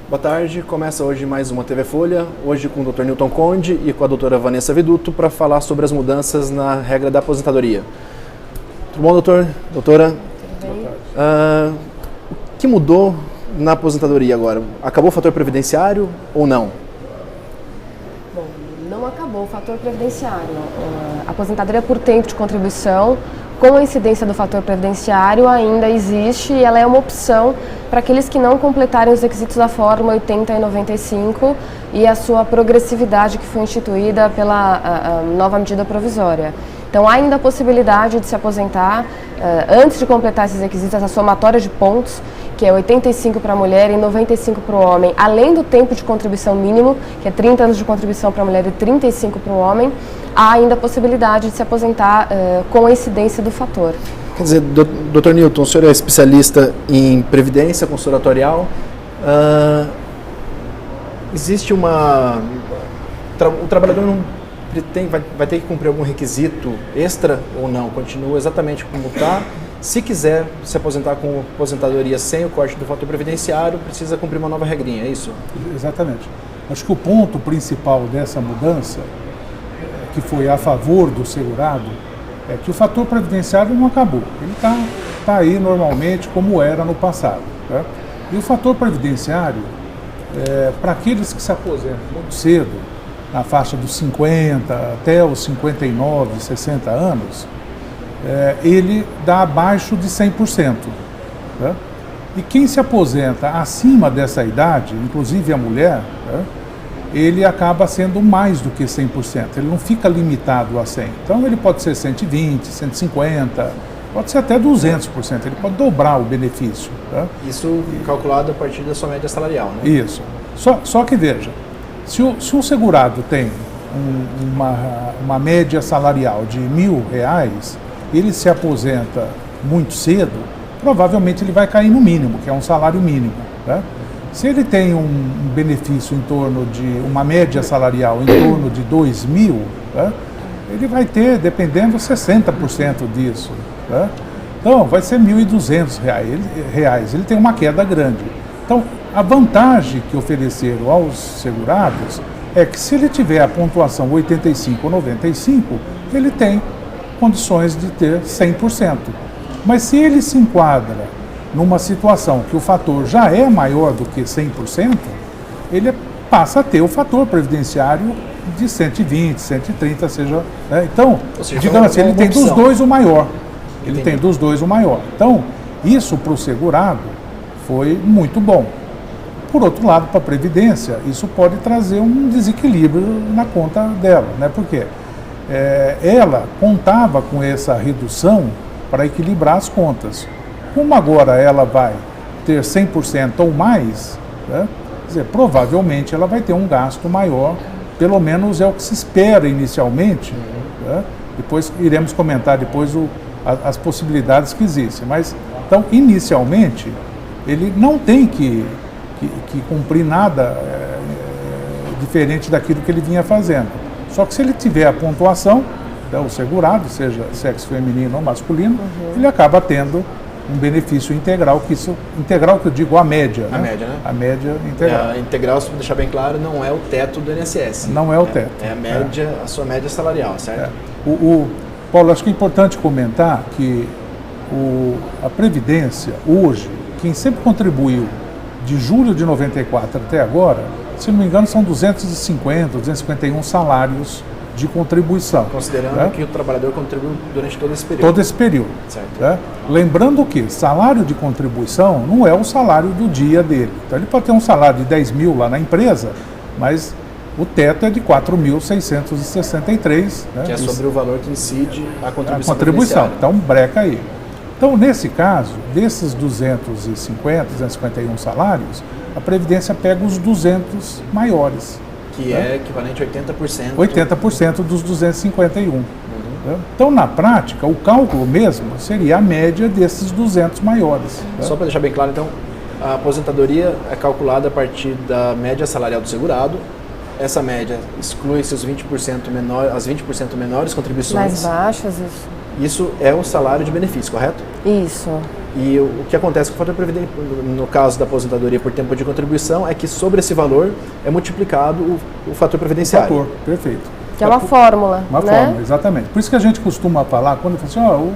Boa tarde, começa hoje mais uma TV Folha, hoje com o Dr. Newton Conde e com a doutora Vanessa Viduto para falar sobre as mudanças na regra da aposentadoria. Tudo bom, doutor? Doutora? Tudo bem? O que mudou na aposentadoria agora? Acabou o fator previdenciário ou não? Bom, não acabou o fator previdenciário. A aposentadoria por tempo de contribuição, com a incidência do fator previdenciário, ainda existe e ela é uma opção para aqueles que não completarem os requisitos da Fórmula 80 e 95 e a sua progressividade que foi instituída pela nova medida provisória. Então, há ainda a possibilidade de se aposentar antes de completar esses requisitos, essa somatória de pontos, que é 85 para a mulher e 95 para o homem, além do tempo de contribuição mínimo, que é 30 anos de contribuição para a mulher e 35 para o homem, há ainda a possibilidade de se aposentar com a incidência do fator. Quer dizer, Dr. Newton, o senhor é especialista em previdência, consultor atuarial. Existe uma... O trabalhador não vai ter que cumprir algum requisito extra ou não? Continua exatamente como está? Se quiser se aposentar com aposentadoria sem o corte do fator previdenciário, precisa cumprir uma nova regrinha, é isso? Exatamente. Acho que o ponto principal dessa mudança, que foi a favor do segurado, é que o fator previdenciário não acabou. Ele está aí normalmente como era no passado. Tá? E o fator previdenciário, para aqueles que se aposentam muito cedo, na faixa dos 50 até os 59, 60 anos, ele dá abaixo de 100%. Tá? E quem se aposenta acima dessa idade, inclusive a mulher, tá? Ele acaba sendo mais do que 100%, ele não fica limitado a 100%. Então ele pode ser 120, 150, pode ser até 200%, ele pode dobrar o benefício. Tá? Isso calculado a partir da sua média salarial, né? Isso. Só que veja, se um segurado tem uma média salarial de R$1.000, ele se aposenta muito cedo, provavelmente ele vai cair no mínimo, que é um salário mínimo. Tá? Se ele tem um benefício em torno de uma média salarial em torno de R$2.000, tá? Ele vai ter, dependendo, 60% disso. Tá? Então, vai ser R$1.200. Ele tem uma queda grande. Então, a vantagem que ofereceram aos segurados é que se ele tiver a pontuação 85 ou 95, ele tem condições de ter 100%. Mas se ele se enquadra numa situação que o fator já é maior do que 100%, ele passa a ter o fator previdenciário de 120, 130, seja... Né? Então, digamos assim, ele tem dos dois o maior. Ele tem dos dois o maior. Então, isso para o segurado foi muito bom. Por outro lado, para a Previdência, isso pode trazer um desequilíbrio na conta dela, né? Porque ela contava com essa redução para equilibrar as contas. Como agora ela vai ter 100% ou mais, né? Quer dizer, provavelmente ela vai ter um gasto maior, pelo menos é o que se espera inicialmente. Né? Depois iremos comentar as possibilidades que existem. Mas, então, inicialmente, ele não tem que cumprir nada diferente daquilo que ele vinha fazendo. Só que se ele tiver a pontuação, o segurado, seja sexo feminino ou masculino, ele acaba tendo um benefício integral, integral que eu digo a média. A média, né? A média integral. A integral, se deixar bem claro, não é o teto do INSS. Não é o teto. É a média, a sua média salarial, certo? Paulo, acho que é importante comentar que a Previdência, hoje, quem sempre contribuiu de julho de 94 até agora, se não me engano, são 250, 251 salários de contribuição. Considerando que o trabalhador contribuiu durante todo esse período. Todo esse período. Certo. Né? Lembrando que salário de contribuição não é o salário do dia dele. Então ele pode ter um salário de 10.000 lá na empresa, mas o teto é de 4.663. Né? Que é sobre o valor que incide a contribuição. Então breca aí. Então, nesse caso, desses 250, 251 salários, a Previdência pega os 200 maiores. Que é equivalente a 80%. 80% dos 251. Então, na prática, o cálculo mesmo seria a média desses 200 maiores. Só para deixar bem claro, então, a aposentadoria é calculada a partir da média salarial do segurado. Essa média exclui-se as 20% menores contribuições. Mais baixas, isso. Isso é o salário de benefício, correto? Isso. E o que acontece com o fator previdência, no caso da aposentadoria por tempo de contribuição, é que sobre esse valor é multiplicado o fator previdenciário. Fator, perfeito. Que é uma fórmula, Uma né? fórmula, exatamente. Por isso que a gente costuma falar, quando fala assim,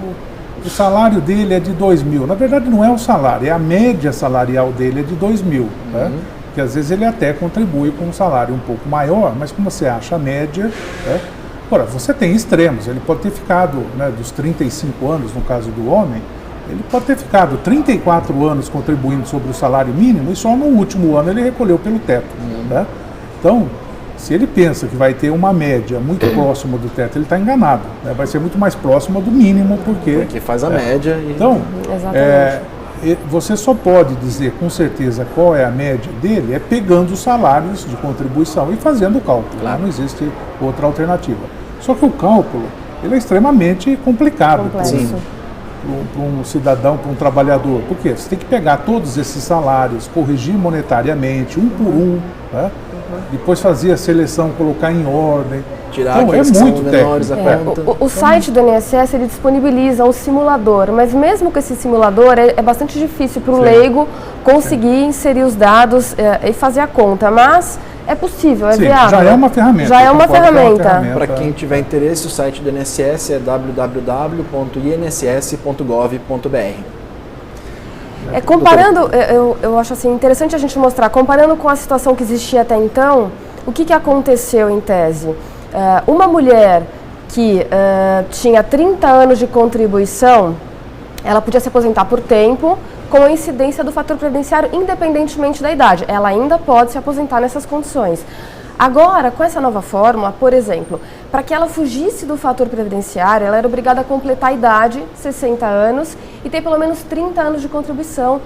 o salário dele é de 2.000. Na verdade não é o salário, é a média salarial dele é de 2.000. Né? Porque às vezes ele até contribui com um salário um pouco maior, mas como você acha a média... Né? Agora, você tem extremos, ele pode ter ficado, né, dos 35 anos, no caso do homem, ele pode ter ficado 34 anos contribuindo sobre o salário mínimo e só no último ano ele recolheu pelo teto. Né? Então, se ele pensa que vai ter uma média muito próxima do teto, ele está enganado. Né? Vai ser muito mais próximo do mínimo, porque faz a média. E... Então, Exatamente. você só pode dizer com certeza qual é a média dele pegando os salários de contribuição e fazendo o cálculo. Claro. Não existe outra alternativa. Só que o cálculo ele é extremamente complicado. Complexo. Para um cidadão, para um trabalhador. Por quê? Você tem que pegar todos esses salários, corrigir monetariamente, um por um, né? Depois fazer a seleção, colocar em ordem. Tirar então, aqueles é que muito são menores técnico. a conta. O site do INSS ele disponibiliza um simulador, mas mesmo com esse simulador é bastante difícil para o leigo conseguir inserir os dados e fazer a conta, mas é possível, é Sim, viável. já é uma ferramenta. Já é uma ferramenta. Para quem tiver interesse, o site do INSS é www.inss.gov.br. Comparando, eu acho assim, interessante a gente mostrar, comparando com a situação que existia até então, o que aconteceu em tese? Uma mulher que tinha 30 anos de contribuição, ela podia se aposentar por tempo, com a incidência do fator previdenciário, independentemente da idade. Ela ainda pode se aposentar nessas condições. Agora, com essa nova fórmula, por exemplo, para que ela fugisse do fator previdenciário, ela era obrigada a completar a idade, 60 anos, e ter pelo menos 30 anos de contribuição,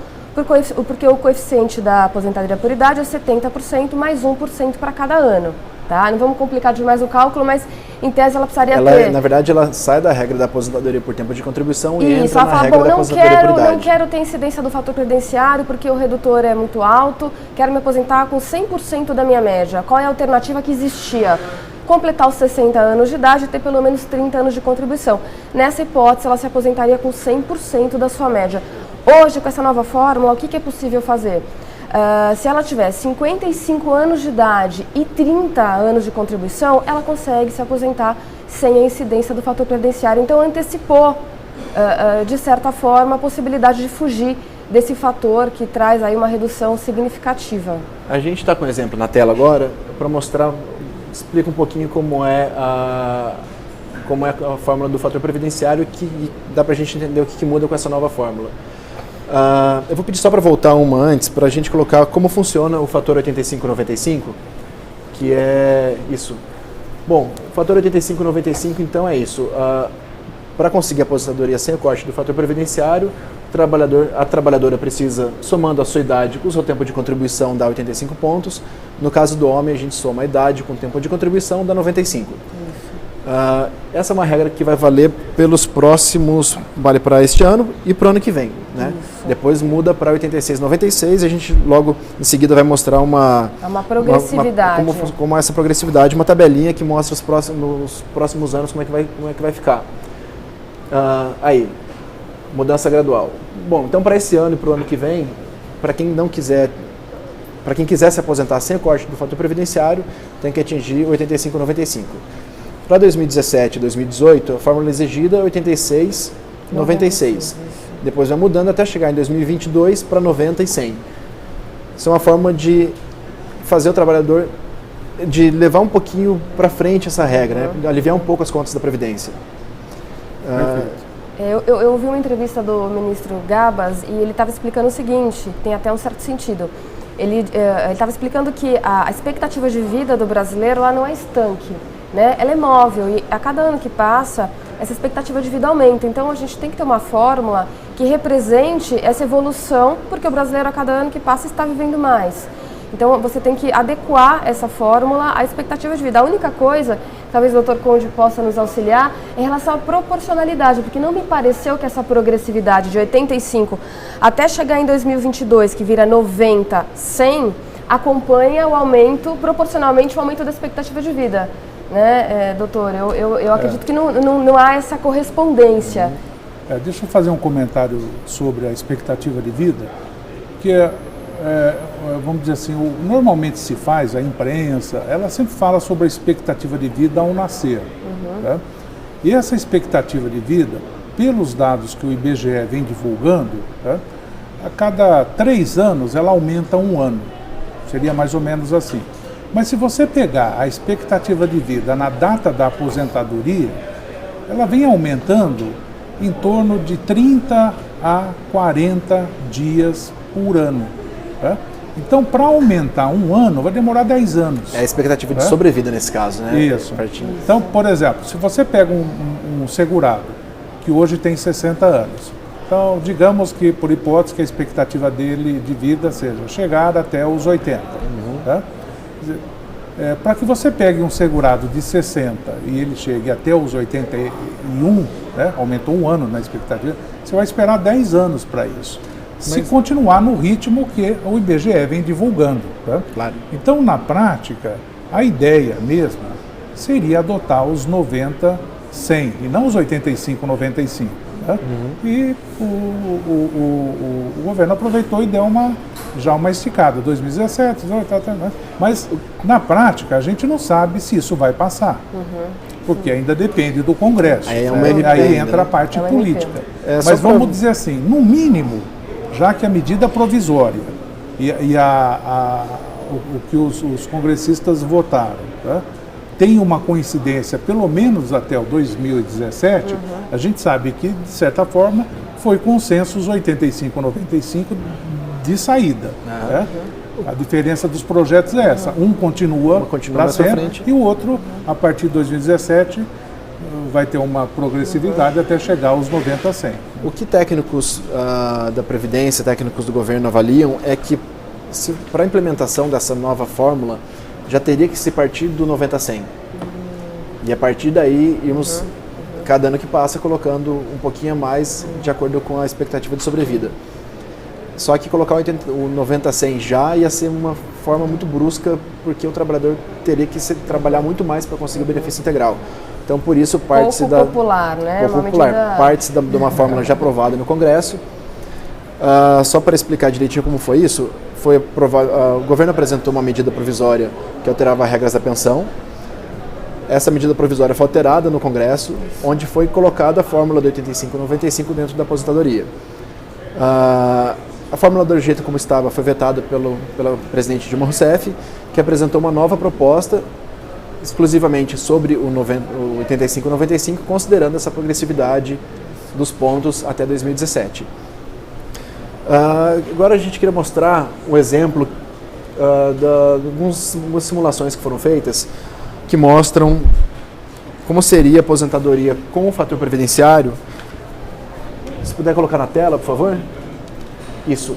porque o coeficiente da aposentadoria por idade é 70% mais 1% para cada ano. Tá? Não vamos complicar demais o cálculo, mas em tese ela precisaria ter... Na verdade, ela sai da regra da apoentadoria por tempo de contribuição e Isso, entra na fala, regra da aposentadoria por idade. Não quero ter incidência do fator previdenciário porque o redutor é muito alto, quero me aposentar com 100% da minha média. Qual é a alternativa que existia? Completar os 60 anos de idade e ter pelo menos 30 anos de contribuição. Nessa hipótese, ela se aposentaria com 100% da sua média. Hoje, com essa nova fórmula, o que é possível fazer? Se ela tiver 55 anos de idade e 30 anos de contribuição, ela consegue se aposentar sem a incidência do fator previdenciário. Então, antecipou, de certa forma, a possibilidade de fugir desse fator que traz aí uma redução significativa. A gente está com um exemplo na tela agora para mostrar, explica um pouquinho como é a fórmula do fator previdenciário, que dá para a gente entender o que muda com essa nova fórmula. Eu vou pedir só para voltar uma antes, para a gente colocar como funciona o fator 85/95, que é isso. Bom, o fator 85/95 então é isso. Para conseguir a aposentadoria sem o corte do fator previdenciário, a trabalhadora precisa, somando a sua idade com o seu tempo de contribuição, dá 85 pontos. No caso do homem, a gente soma a idade com o tempo de contribuição, dá 95. Essa é uma regra que vai valer pelos próximos, vale para este ano e para o ano que vem, né? Depois muda para 86/96 e a gente logo em seguida vai mostrar uma progressividade. Como essa progressividade, uma tabelinha que mostra os próximos anos como é que vai ficar. Aí, mudança gradual. Bom, então para esse ano e para o ano que vem, para quem quiser se aposentar sem o corte do fator previdenciário, tem que atingir 85/95. Para 2017 e 2018, a fórmula exigida é 86/96. Depois vai mudando até chegar em 2022 para 90 e 100. Isso é uma forma de fazer o trabalhador, de levar um pouquinho para frente essa regra, né? Aliviar um pouco as contas da Previdência. Eu ouvi uma entrevista do ministro Gabas e ele estava explicando o seguinte, tem até um certo sentido. Ele estava explicando que a expectativa de vida do brasileiro lá não é estanque, né? Ela é móvel e a cada ano que passa, essa expectativa de vida aumenta. Então, a gente tem que ter uma fórmula que represente essa evolução, porque o brasileiro a cada ano que passa está vivendo mais. Então, você tem que adequar essa fórmula à expectativa de vida. A única coisa, talvez o Dr. Conde possa nos auxiliar, é em relação à proporcionalidade, porque não me pareceu que essa progressividade de 85 até chegar em 2022, que vira 90, 100, acompanha o aumento, proporcionalmente, o aumento da expectativa de vida. Né, doutor? Eu acredito que não há essa correspondência. Deixa eu fazer um comentário sobre a expectativa de vida, que vamos dizer assim, normalmente se faz, a imprensa, ela sempre fala sobre a expectativa de vida ao nascer. Tá? E essa expectativa de vida, pelos dados que o IBGE vem divulgando, tá? A cada 3 anos ela aumenta 1 ano. Seria mais ou menos assim. Mas se você pegar a expectativa de vida na data da aposentadoria, ela vem aumentando em torno de 30 a 40 dias por ano. Tá? Então, para aumentar 1 ano, vai demorar 10 anos. É a expectativa de sobrevida nesse caso, né? Isso. Então, por exemplo, se você pega um segurado que hoje tem 60 anos, então, digamos que, por hipótese, que a expectativa dele de vida seja chegar até os 80. Tá? Para que você pegue um segurado de 60 e ele chegue até os 81, né, aumentou 1 ano na expectativa, você vai esperar 10 anos para isso. Se continuar no ritmo que o IBGE vem divulgando. Tá? Claro. Então, na prática, a ideia mesmo seria adotar os 90, 100, e não os 85, 95. Tá? E o governo aproveitou e deu já uma esticada, 2017, 2018, né? Mas na prática a gente não sabe se isso vai passar, porque ainda depende do Congresso. Aí entra a parte política. Mas vamos dizer assim, no mínimo, já que a medida provisória e o que os congressistas votaram, tá? Tem uma coincidência, pelo menos até o 2017, a gente sabe que, de certa forma, foi consenso os 85, 95 de saída. Né? A diferença dos projetos é essa. Um continua para sempre e o outro, a partir de 2017, vai ter uma progressividade até chegar aos 90 a 100. O que técnicos da Previdência, técnicos do governo avaliam é que, para a implementação dessa nova fórmula, já teria que se partir do 90 a 100. E a partir daí, irmos, cada ano que passa, colocando um pouquinho a mais de acordo com a expectativa de sobrevida. Só que colocar o 90 a 100 já ia ser uma forma muito brusca, porque o trabalhador teria que trabalhar muito mais para conseguir o benefício integral. Então, por isso, parte-se da... popular, né? Pouco popular. Parte-se de uma fórmula já aprovada no Congresso. Só para explicar direitinho como foi isso, o governo apresentou uma medida provisória que alterava as regras da pensão. Essa medida provisória foi alterada no Congresso, onde foi colocada a fórmula do 85/95 dentro da aposentadoria. A fórmula do jeito como estava foi vetada pela presidente Dilma Rousseff, que apresentou uma nova proposta exclusivamente sobre o 85/95, considerando essa progressividade dos pontos até 2017. Agora a gente queria mostrar um exemplo de algumas simulações que foram feitas que mostram como seria a aposentadoria com o fator previdenciário. Se puder colocar na tela, por favor. Isso.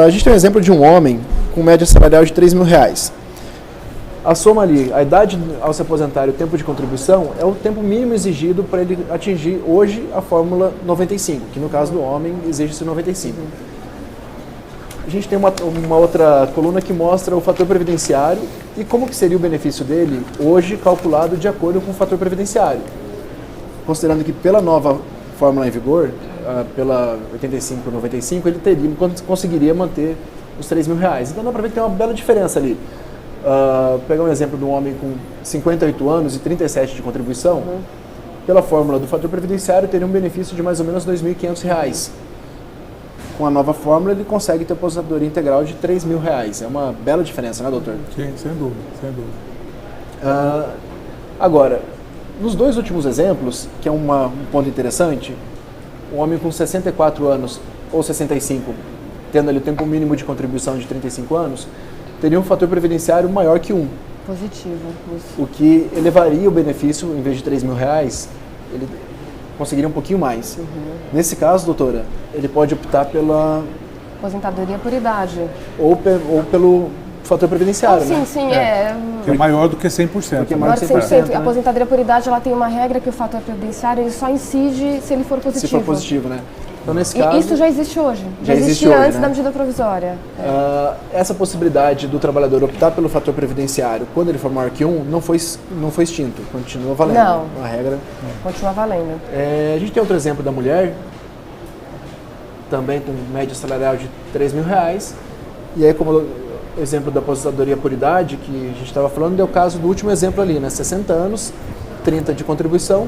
A gente tem um exemplo de um homem com média salarial de R$3.000. A soma ali, a idade ao se aposentar e o tempo de contribuição é o tempo mínimo exigido para ele atingir hoje a fórmula 95, que no caso do homem exige-se 95. A gente tem uma outra coluna que mostra o fator previdenciário e como que seria o benefício dele hoje calculado de acordo com o fator previdenciário. Considerando que pela nova fórmula em vigor, pela 85/95, ele conseguiria manter os R$3.000. Então dá para ver que tem uma bela diferença ali. Pegar um exemplo de um homem com 58 anos e 37 de contribuição, pela fórmula do fator previdenciário teria um benefício de mais ou menos R$2.500. Com a nova fórmula ele consegue ter aposentadoria integral de R$3.000. É uma bela diferença, né, doutor? Sim, sem dúvida, sem dúvida. Agora, nos dois últimos exemplos, que é um ponto interessante, um homem com 64 anos ou 65, tendo ali o tempo mínimo de contribuição de 35 anos, teria um fator previdenciário maior que 1. Positivo. Isso. O que elevaria o benefício, em vez de R$3.000, ele conseguiria um pouquinho mais. Nesse caso, doutora, ele pode optar pela... aposentadoria por idade. Ou pelo fator previdenciário, sim, né? Sim, que é maior do que 100%. Que é maior do que 100%. A aposentadoria por idade ela tem uma regra que o fator previdenciário ele só incide se ele for positivo. Se for positivo, né? Então, nesse caso, isso já existe hoje. Já existe existia hoje, antes né? da medida provisória. Essa possibilidade do trabalhador optar pelo fator previdenciário quando ele for maior que 1 não foi extinto, continua valendo. Não. A regra Continua valendo. A gente tem outro exemplo da mulher, também com média salarial de R$3.000, e aí como o exemplo da aposentadoria por idade, que a gente estava falando, é o caso do último exemplo ali, né? 60 anos, 30 de contribuição.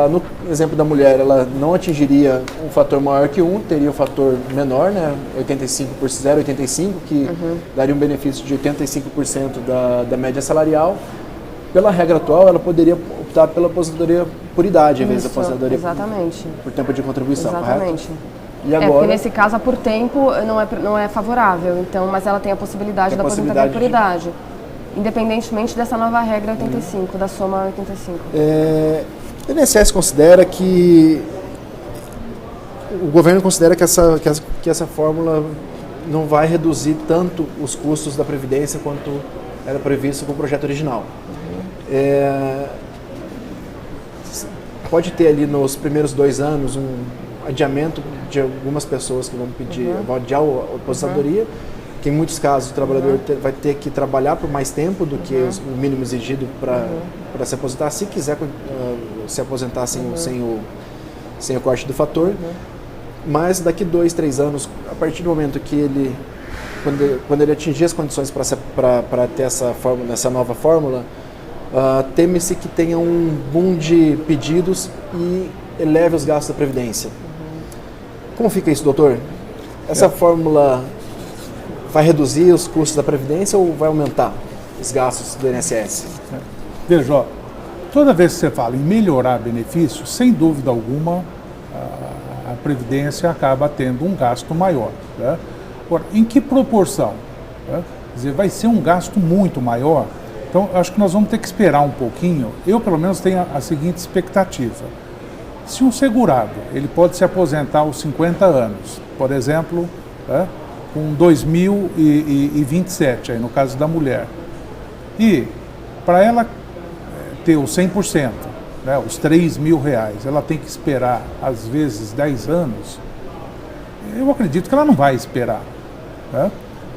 No exemplo da mulher, ela não atingiria um fator maior que 1, teria um fator menor, né? 85 por 0,85, que daria um benefício de 85% da média salarial. Pela regra atual, ela poderia optar pela aposentadoria por idade, em vez da aposentadoria por tempo de contribuição, exatamente. Correto? E agora, porque nesse caso a por tempo não é favorável, então, mas ela tem a possibilidade da aposentadoria por idade, independentemente dessa nova regra 85, da soma 85. O INSS considera que o governo considera que essa fórmula não vai reduzir tanto os custos da Previdência quanto era previsto com o projeto original. Pode ter ali nos primeiros 2 anos um adiamento de algumas pessoas que vão pedir, vão adiar a aposentadoria, que em muitos casos o trabalhador vai ter que trabalhar por mais tempo do que o mínimo exigido para se aposentar, se quiser se aposentar sem o corte do fator. Mas daqui 2, 3 anos, a partir do momento que ele, quando ele atingir as condições para ter essa nova fórmula, teme-se que tenha um boom de pedidos e eleve os gastos da Previdência. Como fica isso, doutor? Essa fórmula vai reduzir os custos da Previdência ou vai aumentar os gastos do INSS? Veja, ó, toda vez que você fala em melhorar benefícios, sem dúvida alguma, a Previdência acaba tendo um gasto maior. Né? Agora, em que proporção? Né? Quer dizer, vai ser um gasto muito maior. Então, acho que nós vamos ter que esperar um pouquinho. Eu, pelo menos, tenho a seguinte expectativa. Se um segurado ele pode se aposentar aos 50 anos, por exemplo, com 2027, aí no caso da mulher, e para ela ter os 100%, né, os R$3.000, ela tem que esperar, às vezes, 10 anos, eu acredito que ela não vai esperar. Né?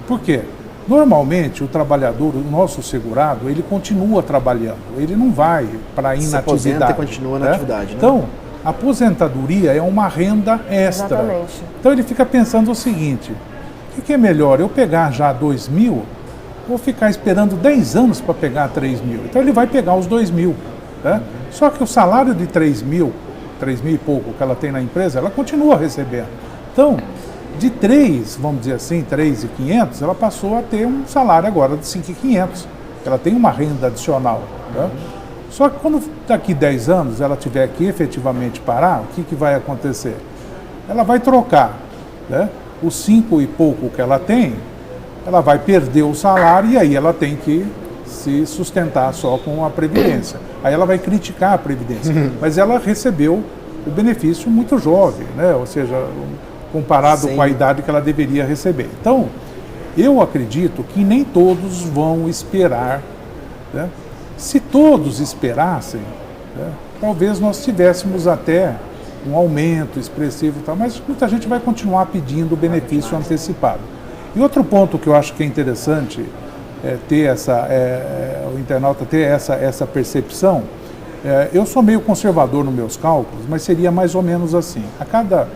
Por quê? Normalmente, o trabalhador, o nosso segurado, ele continua trabalhando, ele não vai para a inatividade. Se aposenta e continua na atividade. Né? Então, a aposentadoria é uma renda extra. Exatamente. Então, ele fica pensando o seguinte, o que é melhor, eu pegar já 2.000 ou ficar esperando 10 anos para pegar 3.000? Então, ele vai pegar os 2.000. Né? Só que o salário de 3.000 e pouco que ela tem na empresa, ela continua recebendo. Então, de 3, vamos dizer assim, 3.500, ela passou a ter um salário agora de 5.500. Ela tem uma renda adicional. Né? Só que quando daqui 10 anos ela tiver que efetivamente parar, o que vai acontecer? Ela vai trocar, né? Os 5 e pouco que ela tem, ela vai perder o salário e aí ela tem que se sustentar só com a Previdência. Aí ela vai criticar a Previdência. Mas ela recebeu o benefício muito jovem, né? Ou seja, comparado com a idade que ela deveria receber. Então, eu acredito que nem todos vão esperar. Né? Se todos esperassem, né, talvez nós tivéssemos até um aumento expressivo, mas muita gente vai continuar pedindo o benefício antecipado. E outro ponto que eu acho que é interessante ter o internauta ter essa percepção, eu sou meio conservador nos meus cálculos, mas seria mais ou menos assim: a cada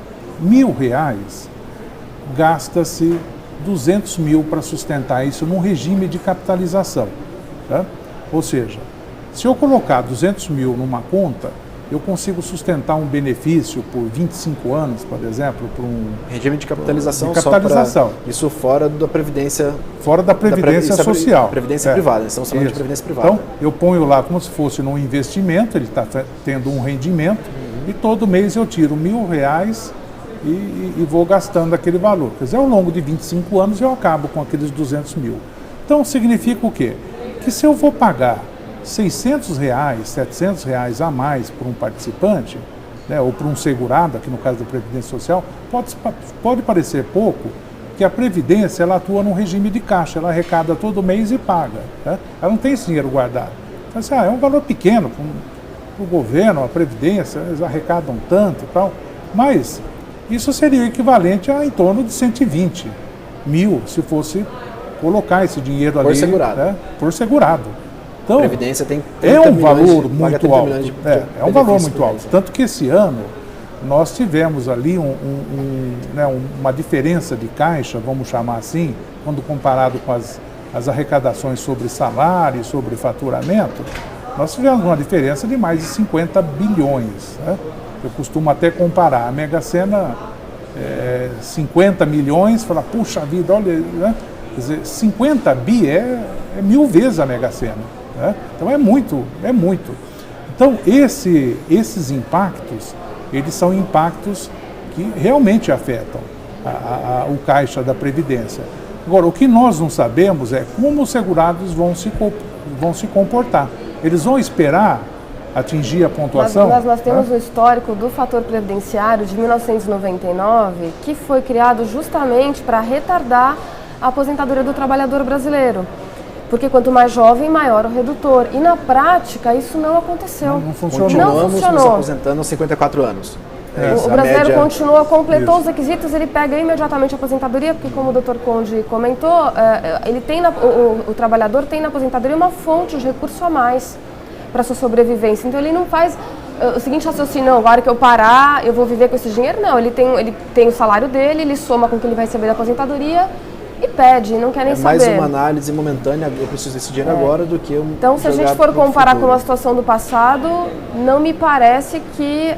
R$1.000 gasta-se 200.000 para sustentar isso num regime de capitalização. Tá? Ou seja, se eu colocar 200.000 numa conta, eu consigo sustentar um benefício por 25 anos, por exemplo, para um regime de capitalização, isso fora da Previdência. Fora da Previdência Social. Previdência privada, estamos falando de Previdência privada. Então, eu ponho lá como se fosse num investimento, ele está tendo um rendimento, e todo mês eu tiro R$1.000 e vou gastando aquele valor. Quer dizer, ao longo de 25 anos eu acabo com aqueles 200.000. Então, significa o quê? Que se eu vou pagar R$600, R$700 a mais por um participante, né, ou por um segurado, aqui no caso da Previdência Social, pode parecer pouco, que a Previdência ela atua num regime de caixa, ela arrecada todo mês e paga. Né? Ela não tem esse dinheiro guardado. Então, assim, é um valor pequeno para o governo, a Previdência, eles arrecadam tanto e tal. Mas isso seria o equivalente a em torno de 120 mil, se fosse colocar esse dinheiro ali. Por segurado. Né, por segurado. Então, a Previdência tem é um valor paga muito 30 alto. milhões de É um valor benefício muito por alto. mês. Tanto que esse ano nós tivemos ali uma diferença de caixa, vamos chamar assim, quando comparado com as arrecadações sobre salário, sobre faturamento, nós tivemos uma diferença de mais de 50 bilhões. Né? Eu costumo até comparar a Mega Sena, 50 milhões, falar, puxa vida, olha, né? Quer dizer, 50 bi é 1000 vezes a Mega Sena. Né? Então é muito. Então esses impactos, eles são impactos que realmente afetam o caixa da Previdência. Agora, o que nós não sabemos é como os segurados vão se comportar. Eles vão esperar atingir a pontuação? Nós temos um histórico do fator previdenciário de 1999, que foi criado justamente para retardar a aposentadoria do trabalhador brasileiro. Porque quanto mais jovem, maior o redutor. E na prática, isso não aconteceu. Não funcionou. Continuamos nos aposentando aos 54 anos. O brasileiro continua, completou os requisitos, ele pega imediatamente a aposentadoria, porque como o Dr. Conde comentou, ele tem o trabalhador tem na aposentadoria uma fonte de recurso a mais para sua sobrevivência. Então ele não faz o seguinte raciocínio, não, agora que eu parar, eu vou viver com esse dinheiro. Não, ele tem o salário dele, ele soma com o que ele vai receber da aposentadoria e pede, não quer nem saber. É mais uma análise momentânea, eu preciso desse dinheiro agora do que Então, se a gente for comparar com a situação do passado, não me parece que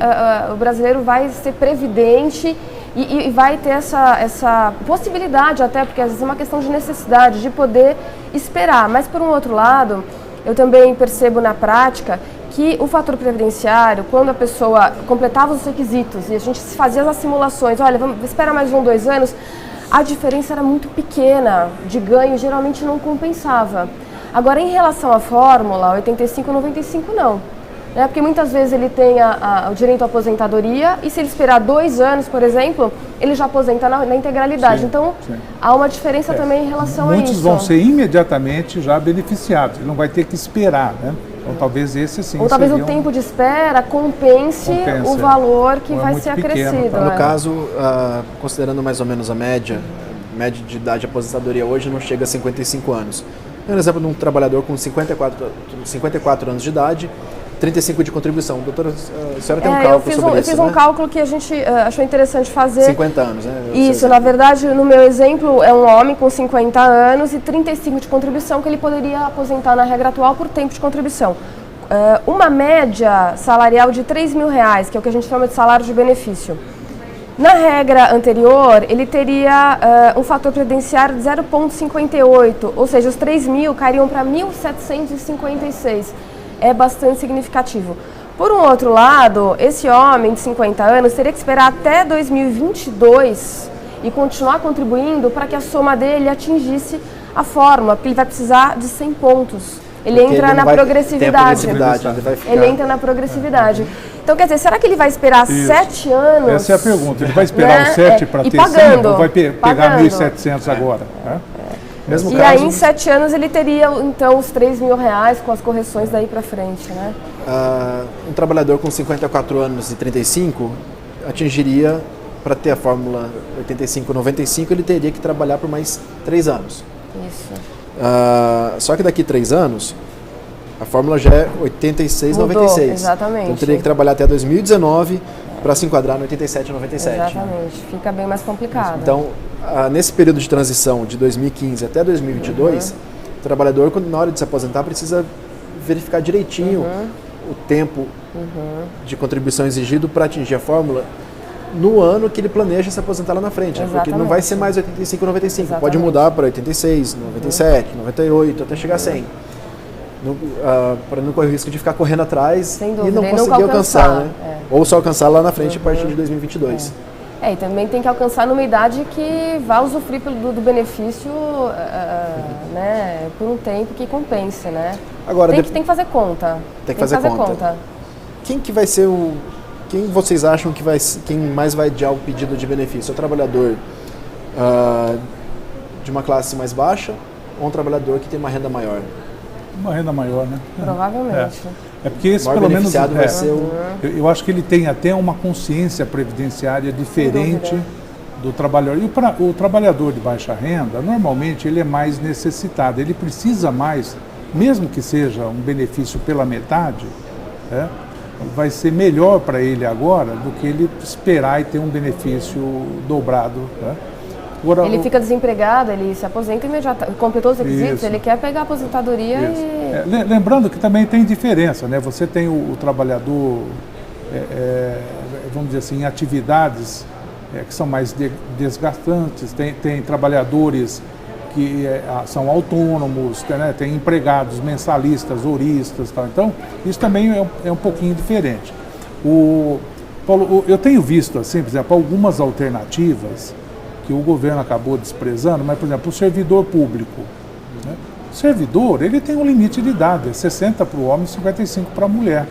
o brasileiro vai ser previdente e vai ter essa possibilidade até, porque às vezes é uma questão de necessidade, de poder esperar. Mas, por um outro lado, eu também percebo na prática que o fator previdenciário, quando a pessoa completava os requisitos e a gente fazia as simulações, olha, vamos esperar mais 1, 2 anos, a diferença era muito pequena de ganho, geralmente não compensava. Agora, em relação à fórmula, 85-95 não. Né? Porque muitas vezes ele tem o direito à aposentadoria e se ele esperar 2 anos, por exemplo, ele já aposenta na integralidade. Sim, então, sim. há uma diferença também em relação a isso. Muitos vão ser imediatamente já beneficiados, ele não vai ter que esperar, né? Então talvez esse sim. Ou talvez o tempo de espera compense o valor que vai ser acrescido. Pequeno, no caso, considerando mais ou menos a média de idade de aposentadoria hoje não chega a 55 anos. Por exemplo, de um trabalhador com 54 anos de idade, 35 de contribuição. Doutora, a senhora tem um cálculo sobre isso, eu fiz um cálculo que a gente achou interessante fazer. 50 anos, né? Isso, na verdade, no meu exemplo, é um homem com 50 anos e 35 de contribuição que ele poderia aposentar na regra atual por tempo de contribuição. Uma média salarial de R$3.000, que é o que a gente chama de salário de benefício. Na regra anterior, ele teria um fator previdenciário de 0,58, ou seja, os 3.000 cairiam para 1.756. É bastante significativo. Por um outro lado, esse homem de 50 anos teria que esperar até 2022 e continuar contribuindo para que a soma dele atingisse a fórmula, porque ele vai precisar de 100 pontos. Ele entra na progressividade. Ele entra na progressividade. Então, quer dizer, será que ele vai esperar 7 anos? Essa é a pergunta. Ele vai esperar os 7 para ter 100 ou vai pegar 1.700 agora? Mesmo caso, aí, em 7 anos, ele teria, então, os R$3.000 com as correções daí para frente, né? Um trabalhador com 54 anos e 35 atingiria, para ter a fórmula 85-95, ele teria que trabalhar por mais 3 anos. Isso. Só que daqui 3 anos, a fórmula já é 86-96. Exatamente. Então, teria que trabalhar até 2019 para se enquadrar no 87-97. Exatamente. Fica bem mais complicado. Então, nesse período de transição de 2015 até 2022, o trabalhador, na hora de se aposentar, precisa verificar direitinho o tempo de contribuição exigido para atingir a fórmula no ano que ele planeja se aposentar lá na frente. Né? Porque não vai ser mais 85-95, pode mudar para 86, 97, 98, até chegar a 100. Para não correr o risco de ficar correndo atrás e não conseguir alcançar. Né? Ou só alcançar lá na frente a partir de 2022. E também tem que alcançar numa idade que vá usufruir do benefício né, por um tempo que compense, né? Agora, tem que fazer conta. Tem que fazer conta. Quem que vai ser quem vocês acham que quem mais vai adiar o pedido de benefício? É o trabalhador de uma classe mais baixa ou um trabalhador que tem uma renda maior? Uma renda maior, né? Provavelmente. É porque esse, maior pelo menos, beneficiado vai ser o... eu acho que ele tem até uma consciência previdenciária diferente do trabalhador. E o trabalhador de baixa renda, normalmente, ele é mais necessitado. Ele precisa mais, mesmo que seja um benefício pela metade, né, vai ser melhor para ele agora do que ele esperar e ter um benefício dobrado. Né? Agora, ele fica desempregado, ele se aposenta imediatamente, completou os requisitos, isso. Ele quer pegar a aposentadoria e... Lembrando que também tem diferença, né? Você tem o trabalhador, vamos dizer assim, em atividades que são mais desgastantes, tem trabalhadores que são autônomos, né? Tem empregados mensalistas, horistas, tal. Então isso também é um pouquinho diferente. Paulo, eu tenho visto, assim, por exemplo, algumas alternativas que o governo acabou desprezando, mas, por exemplo, o servidor público. Né? O servidor, ele tem um limite de idade, é 60 para o homem e 55 para a mulher.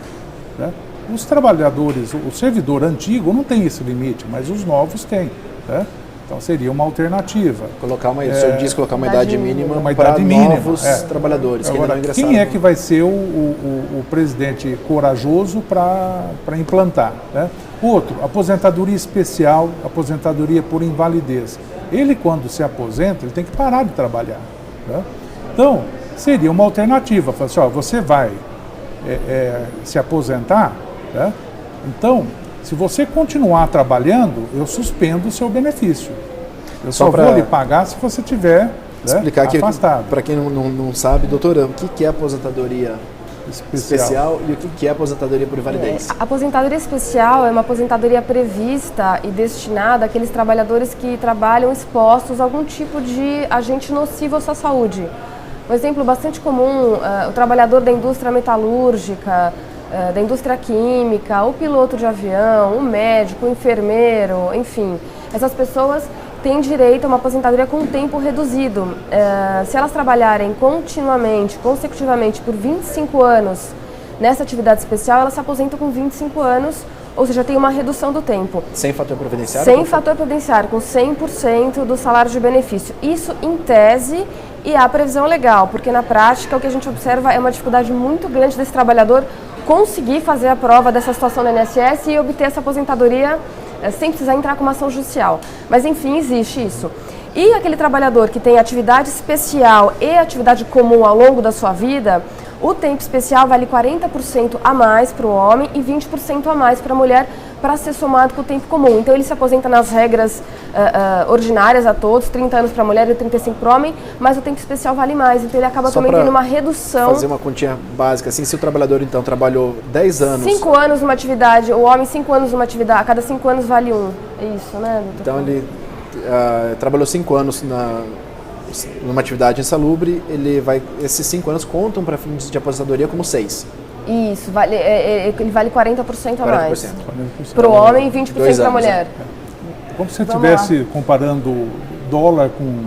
Né? Os trabalhadores, o servidor antigo não tem esse limite, mas os novos têm. Né? Então seria uma alternativa. O senhor diz colocar uma idade mínima uma para idade mínima, novos trabalhadores. Agora, quem é que vai ser o presidente corajoso para implantar? Né? Outro, aposentadoria especial, aposentadoria por invalidez. Ele, quando se aposenta, ele tem que parar de trabalhar. Né? Então, seria uma alternativa. Falar assim, ó, você vai se aposentar, né? Então, se você continuar trabalhando, eu suspendo o seu benefício. Eu só vou lhe pagar se você tiver explicar afastado. Para quem não sabe, doutora, o que é aposentadoria especial e o que é aposentadoria por invalidez? A aposentadoria especial é uma aposentadoria prevista e destinada àqueles trabalhadores que trabalham expostos a algum tipo de agente nocivo à sua saúde. Um exemplo bastante comum, o trabalhador da indústria metalúrgica, da indústria química, o piloto de avião, o médico, o enfermeiro, enfim. Essas pessoas têm direito a uma aposentadoria com tempo reduzido. Se elas trabalharem continuamente, consecutivamente por 25 anos nessa atividade especial, elas se aposentam com 25 anos, ou seja, tem uma redução do tempo. Sem fator previdenciário? Sem fator previdenciário, com 100% do salário de benefício. Isso em tese e há previsão legal, porque na prática o que a gente observa é uma dificuldade muito grande desse trabalhador conseguir fazer a prova dessa situação do INSS e obter essa aposentadoria sem precisar entrar com uma ação judicial. Mas enfim, existe isso. E aquele trabalhador que tem atividade especial e atividade comum ao longo da sua vida, o tempo especial vale 40% a mais para o homem e 20% a mais para a mulher, para ser somado com o tempo comum. Então ele se aposenta nas regras ordinárias a todos, 30 anos para a mulher e 35 para o homem, mas o tempo especial vale mais, então ele acaba também tendo uma redução. Fazer uma continha básica, assim, se o trabalhador então trabalhou 10 anos... 5 anos numa atividade, o homem 5 anos numa atividade, a cada 5 anos vale um. É isso, né, doutor? Então ele trabalhou 5 anos numa atividade insalubre, esses 5 anos contam para fins de aposentadoria como 6. Isso, ele vale 40% a mais. 40%. Para o homem e 20% para a mulher. Como se você estivesse comparando dólar com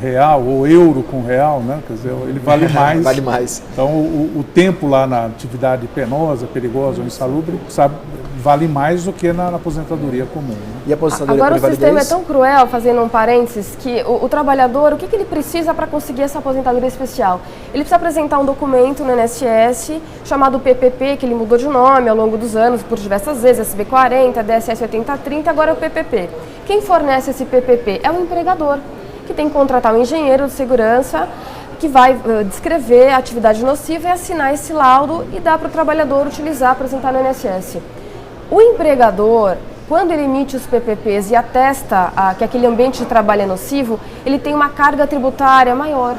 real ou euro com real, né? Quer dizer, ele vale mais. Vale mais. Então, o tempo lá na atividade penosa, perigosa ou insalubre, vale mais do que na aposentadoria comum. Né? E a aposentadoria agora por invalidez? O sistema é tão cruel, fazendo um parênteses, que o trabalhador, o que ele precisa para conseguir essa aposentadoria especial? Ele precisa apresentar um documento no INSS chamado PPP, que ele mudou de nome ao longo dos anos por diversas vezes, SB40, DSS 8030, agora é o PPP. Quem fornece esse PPP é o empregador, que tem que contratar um engenheiro de segurança que vai descrever a atividade nociva e assinar esse laudo e dar para o trabalhador utilizar, apresentar no INSS. O empregador, quando ele emite os PPPs e atesta que aquele ambiente de trabalho é nocivo, ele tem uma carga tributária maior.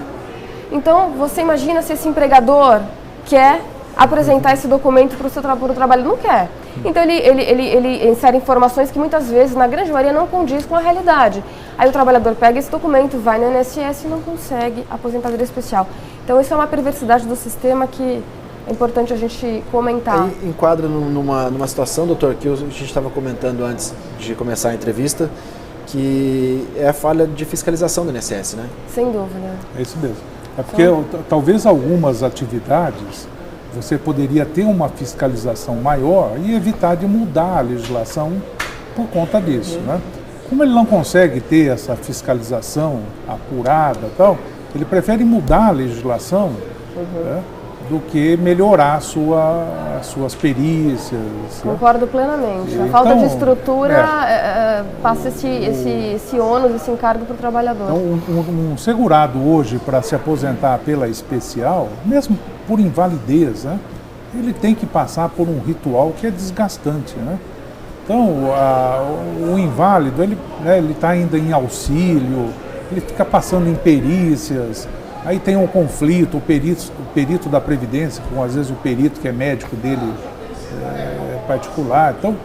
Então, você imagina se esse empregador quer apresentar esse documento para o trabalhador, não quer. Então, ele insere informações que muitas vezes, na grande maioria, não condiz com a realidade. Aí o trabalhador pega esse documento, vai no INSS e não consegue aposentadoria especial. Então, isso é uma perversidade do sistema que é importante a gente comentar. Aí enquadra numa situação, doutor, que a gente estava comentando antes de começar a entrevista, que é a falha de fiscalização do INSS, né? Sem dúvida. É isso mesmo. É porque talvez algumas atividades você poderia ter uma fiscalização maior e evitar de mudar a legislação por conta disso, né? Como ele não consegue ter essa fiscalização apurada e tal, ele prefere mudar a legislação, né? do que melhorar as suas perícias. Concordo plenamente. A falta de estrutura passa esse ônus, esse encargo para o trabalhador. Então, um segurado hoje, para se aposentar pela especial, mesmo por invalidez, né, ele tem que passar por um ritual que é desgastante, né? Então, o inválido, ele está ainda em auxílio, ele fica passando em perícias. Aí tem um conflito, o perito da Previdência, com às vezes o perito que é médico dele particular. Então,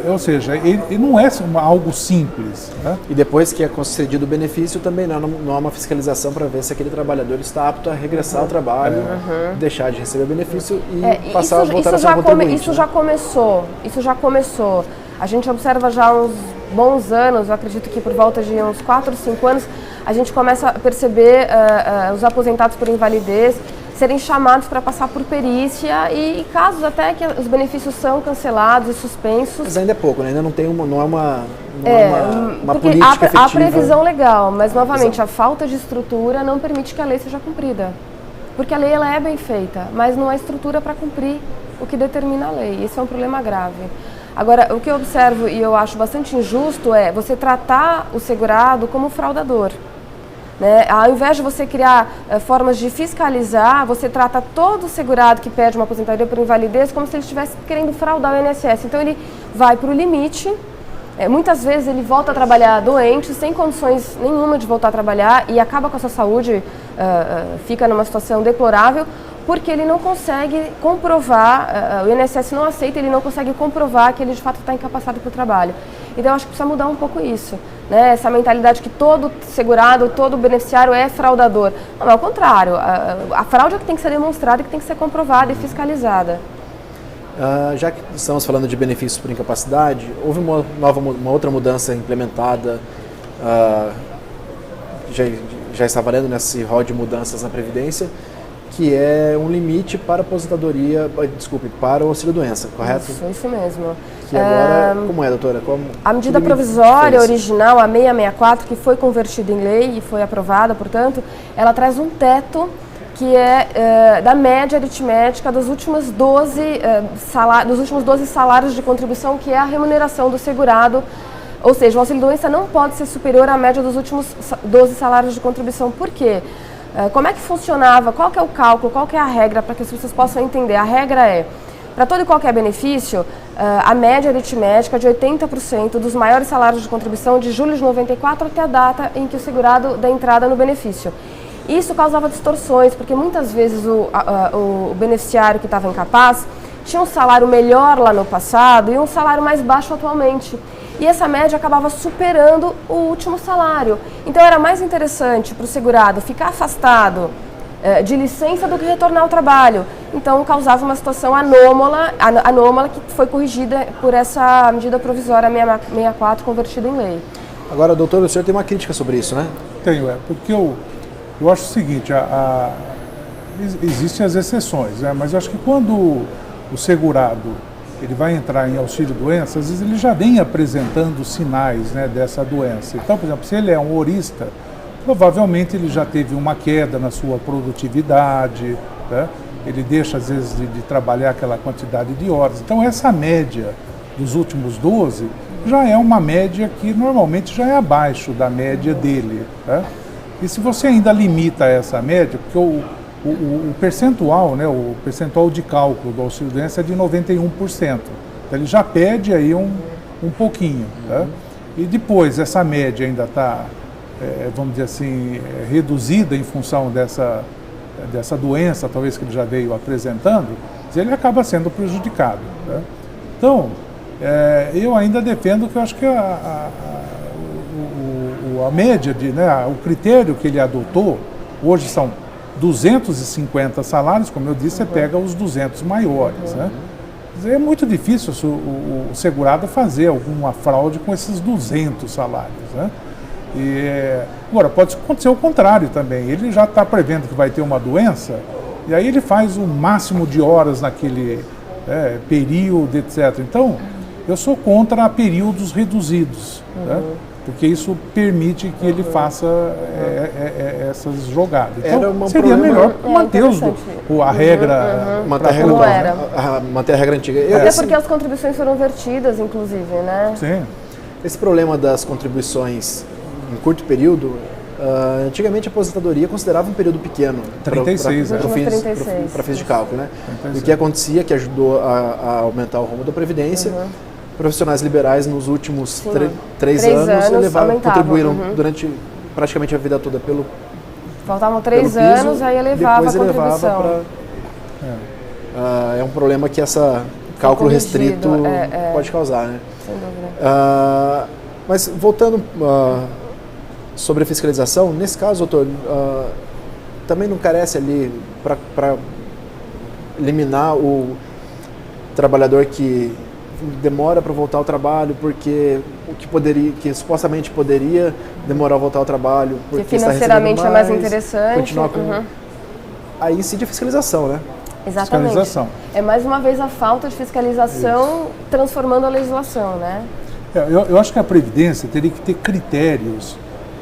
ou seja, ele não é algo simples. Né? E depois que é concedido o benefício, também não há uma fiscalização para ver se aquele trabalhador está apto a regressar ao trabalho, deixar de receber o benefício e passar a voltar a ser um contribuinte. Isso já começou. A gente observa já há uns bons anos, eu acredito que por volta de uns 4 ou 5 anos, a gente começa a perceber os aposentados por invalidez serem chamados para passar por perícia e casos até que os benefícios são cancelados e suspensos. Mas ainda é pouco, né? Ainda não tem uma política efetiva. Há previsão legal, mas novamente a falta de estrutura não permite que a lei seja cumprida. Porque a lei ela é bem feita, mas não há estrutura para cumprir o que determina a lei. Esse é um problema grave. Agora, o que eu observo e eu acho bastante injusto é você tratar o segurado como fraudador. Né? Ao invés de você criar formas de fiscalizar, você trata todo segurado que pede uma aposentadoria por invalidez como se ele estivesse querendo fraudar o INSS. Então ele vai para o limite, muitas vezes ele volta a trabalhar doente, sem condições nenhuma de voltar a trabalhar e acaba com a sua saúde, fica numa situação deplorável, porque ele não consegue comprovar, o INSS não aceita, ele não consegue comprovar que ele de fato está incapacitado para o trabalho. Então eu acho que precisa mudar um pouco isso, né? Essa mentalidade que todo segurado, todo beneficiário é fraudador. Não, é o contrário, a fraude é que tem que ser demonstrada e que tem que ser comprovada e fiscalizada. Já que estamos falando de benefícios por incapacidade, houve uma outra mudança implementada, já está valendo nesse rol de mudanças na Previdência, que é um limite para para o auxílio-doença, correto? Isso mesmo. Que agora, como é, doutora? A medida provisória original, a 664, que foi convertida em lei e foi aprovada, portanto, ela traz um teto que é da média aritmética dos últimos 12 salários de contribuição, que é a remuneração do segurado. Ou seja, o auxílio-doença não pode ser superior à média dos últimos 12 salários de contribuição. Por quê? Como é que funcionava? Qual que é o cálculo? Qual que é a regra para que as pessoas possam entender? A regra é, para todo e qualquer benefício, a média aritmética de 80% dos maiores salários de contribuição de julho de 94 até a data em que o segurado dá entrada no benefício. Isso causava distorções, porque muitas vezes o beneficiário que estava incapaz tinha um salário melhor lá no passado e um salário mais baixo atualmente. E essa média acabava superando o último salário. Então era mais interessante para o segurado ficar afastado de licença do que retornar ao trabalho. Então causava uma situação anômala que foi corrigida por essa medida provisória 664 convertida em lei. Agora, doutor, o senhor tem uma crítica sobre isso, né? Tenho, porque eu acho o seguinte, existem as exceções, né? Mas eu acho que quando o segurado ele vai entrar em auxílio-doença, às vezes ele já vem apresentando sinais, né, dessa doença. Então, por exemplo, se ele é um horista, provavelmente ele já teve uma queda na sua produtividade, né? Ele deixa, às vezes, de trabalhar aquela quantidade de horas. Então, essa média dos últimos 12 já é uma média que normalmente já é abaixo da média dele, né? E se você ainda limita essa média, porque o percentual, né, o percentual de cálculo do auxílio-doença é de 91%. Então ele já pede aí um pouquinho. Tá? E depois essa média ainda está, vamos dizer assim, reduzida em função dessa doença, talvez que ele já veio apresentando, ele acaba sendo prejudicado. Tá? Então, eu ainda defendo que eu acho que a média, o critério que ele adotou, hoje são 250 salários, como eu disse, você pega os 200 maiores. Né? É muito difícil o segurado fazer alguma fraude com esses 200 salários. Né? Agora, pode acontecer o contrário também. Ele já está prevendo que vai ter uma doença, e aí ele faz o máximo de horas naquele período, etc. Então, eu sou contra períodos reduzidos. Né? porque isso permite que ele faça essas jogadas. Então, seria problema, melhor manter a regra. Manter a regra antiga. Até porque as contribuições foram vertidas, inclusive, né? Sim. Esse problema das contribuições em curto período, antigamente a aposentadoria considerava um período pequeno 36, para fins de cálculo, né? E o que acontecia, que ajudou a aumentar o rumo da Previdência, profissionais liberais nos últimos 3 anos contribuíram durante praticamente a vida toda pelo Faltavam 3 anos, aí elevava a contribuição. É um problema que essa cálculo restrito pode causar, né? Sem dúvida. Mas voltando sobre a fiscalização, nesse caso, doutor, também não carece ali para eliminar o trabalhador que demora para voltar ao trabalho porque que supostamente poderia demorar a voltar ao trabalho porque financeiramente está mais interessante. Continuar com... Aí incide a fiscalização, né? Exatamente. Fiscalização. É mais uma vez a falta de fiscalização transformando a legislação, né? Eu acho que a Previdência teria que ter critérios,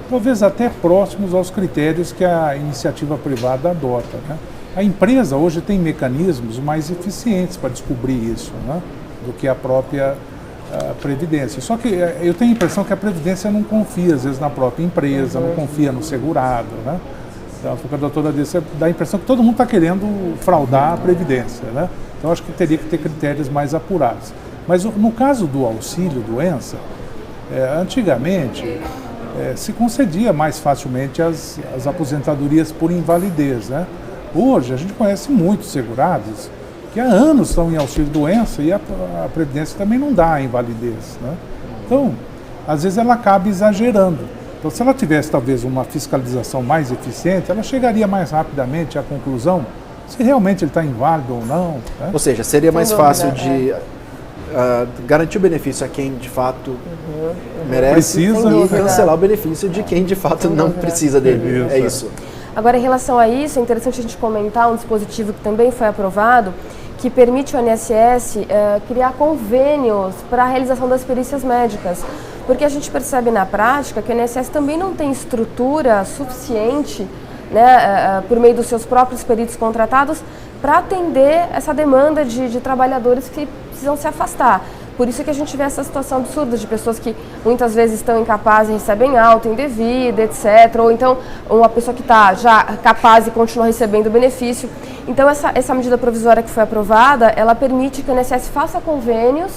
talvez até próximos aos critérios que a iniciativa privada adota, né? A empresa hoje tem mecanismos mais eficientes para descobrir isso, né, do que a própria Previdência. Só que eu tenho a impressão que a Previdência não confia, às vezes, na própria empresa, não confia no segurado, né? Então, a doutora disse, dá a impressão que todo mundo está querendo fraudar a Previdência, né? Então, acho que teria que ter critérios mais apurados. Mas no caso do auxílio-doença, antigamente se concedia mais facilmente as aposentadorias por invalidez, né? Hoje, a gente conhece muitos segurados que há anos estão em auxílio-doença e a Previdência também não dá a invalidez, né? Então, às vezes ela acaba exagerando. Então, se ela tivesse talvez uma fiscalização mais eficiente, ela chegaria mais rapidamente à conclusão se realmente ele está inválido ou não, né? Ou seja, seria mais fácil de garantir o benefício a quem de fato merece e cancelar o benefício de quem de fato não precisa dele. É isso. Agora, em relação a isso, é interessante a gente comentar um dispositivo que também foi aprovado, que permite ao INSS criar convênios para a realização das perícias médicas. Porque a gente percebe na prática que o INSS também não tem estrutura suficiente, né, por meio dos seus próprios peritos contratados, para atender essa demanda de trabalhadores que precisam se afastar. Por isso que a gente vê essa situação absurda de pessoas que muitas vezes estão incapazes e recebem alta indevida, etc. Ou então uma pessoa que está já capaz e continua recebendo o benefício. Então essa medida provisória que foi aprovada, ela permite que o INSS faça convênios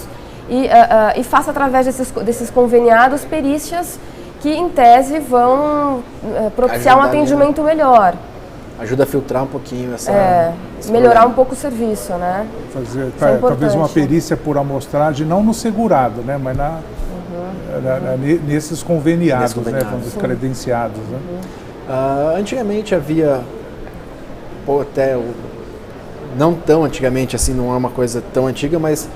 e faça através desses conveniados perícias que em tese vão propiciar um atendimento melhor. Ajuda a filtrar um pouquinho melhorar um pouco o serviço, né? Fazer talvez uma perícia por amostragem, não no segurado, né? Mas nesses conveniados, né? Os credenciados. Né? Antigamente havia, não tão antigamente assim, não é uma coisa tão antiga, mas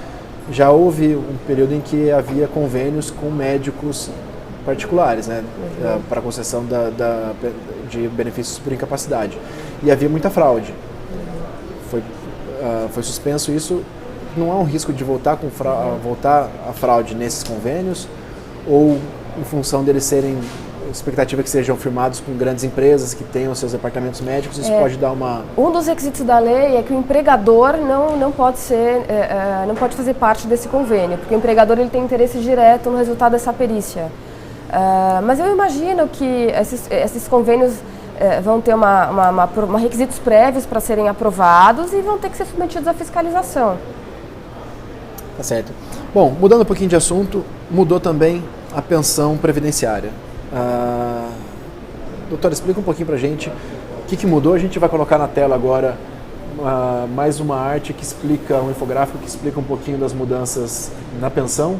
já houve um período em que havia convênios com médicos particulares, né, para concessão de benefícios por incapacidade. E havia muita fraude. Foi suspenso isso. Não há um risco de voltar a fraude nesses convênios, ou em função deles serem, expectativa que sejam firmados com grandes empresas que tenham seus departamentos médicos, isso pode dar uma... Um dos requisitos da lei é que o empregador não pode fazer parte desse convênio, porque o empregador ele tem interesse direto no resultado dessa perícia. Mas eu imagino que esses convênios vão ter requisitos prévios para serem aprovados e vão ter que ser submetidos à fiscalização. Tá certo. Bom, mudando um pouquinho de assunto, mudou também a pensão previdenciária. Doutora, explica um pouquinho pra gente o que mudou. A gente vai colocar na tela agora mais uma arte que explica, um infográfico que explica um pouquinho das mudanças na pensão.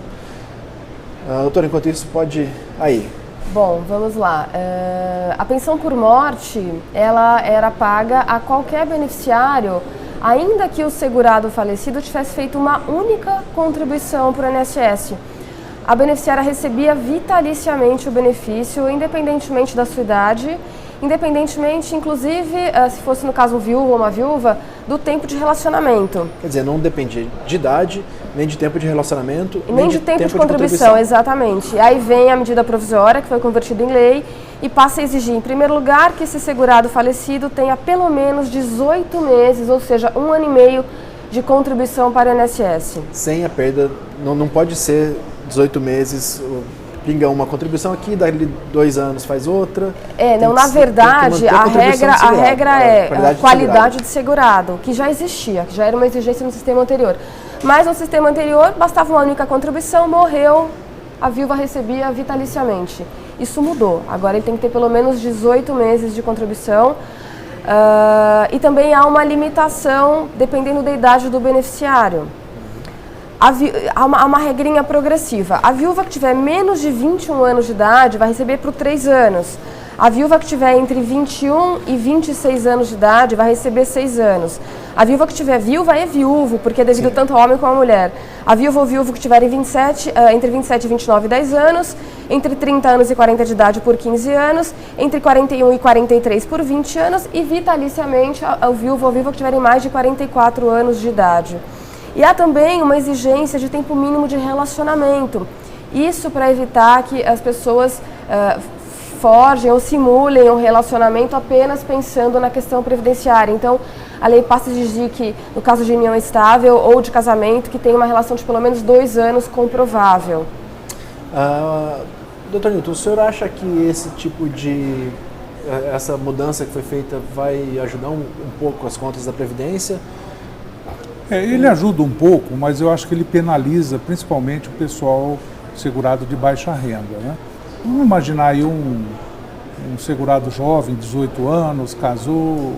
Doutora, enquanto isso, pode... Aí. Bom, vamos lá. A pensão por morte, ela era paga a qualquer beneficiário, ainda que o segurado falecido tivesse feito uma única contribuição para o INSS. A beneficiária recebia vitaliciamente o benefício, independentemente da sua idade, independentemente, inclusive, se fosse no caso um viúvo ou uma viúva, do tempo de relacionamento. Quer dizer, não dependia de idade, Nem de tempo de relacionamento, e nem de tempo de contribuição, exatamente. Aí vem a medida provisória, que foi convertida em lei, e passa a exigir, em primeiro lugar, que esse segurado falecido tenha pelo menos 18 meses, ou seja, 1 ano e meio de contribuição para o INSS. Sem a perda, não pode ser 18 meses, pinga uma contribuição aqui, dali 2 anos faz outra. Não, na verdade, a regra é a qualidade de segurado, que já existia, que já era uma exigência no sistema anterior. Mas no sistema anterior, bastava uma única contribuição, morreu, a viúva recebia vitaliciamente. Isso mudou, agora ele tem que ter pelo menos 18 meses de contribuição. E também há uma limitação, dependendo da idade do beneficiário. Há uma regrinha progressiva. A viúva que tiver menos de 21 anos de idade vai receber por 3 anos. A viúva que tiver entre 21 e 26 anos de idade vai receber 6 anos. A viúva que tiver viúva é viúvo, porque é devido tanto ao homem como à mulher. A viúva ou viúvo que tiver entre 27 e 29 e 10 anos, entre 30 anos e 40 de idade por 15 anos, entre 41 e 43 por 20 anos e vitaliciamente o viúvo ou viúva que tiverem mais de 44 anos de idade. E há também uma exigência de tempo mínimo de relacionamento. Isso para evitar que as pessoas forjem ou simulem um relacionamento apenas pensando na questão previdenciária. Então, a lei passa a exigir que, no caso de união estável ou de casamento, que tenha uma relação de pelo menos 2 anos comprovável. Doutor Newton, o senhor acha que esse tipo de... essa mudança que foi feita vai ajudar um pouco as contas da Previdência? Ele ajuda um pouco, mas eu acho que ele penaliza principalmente o pessoal segurado de baixa renda, né? Vamos imaginar aí um segurado jovem, 18 anos, casou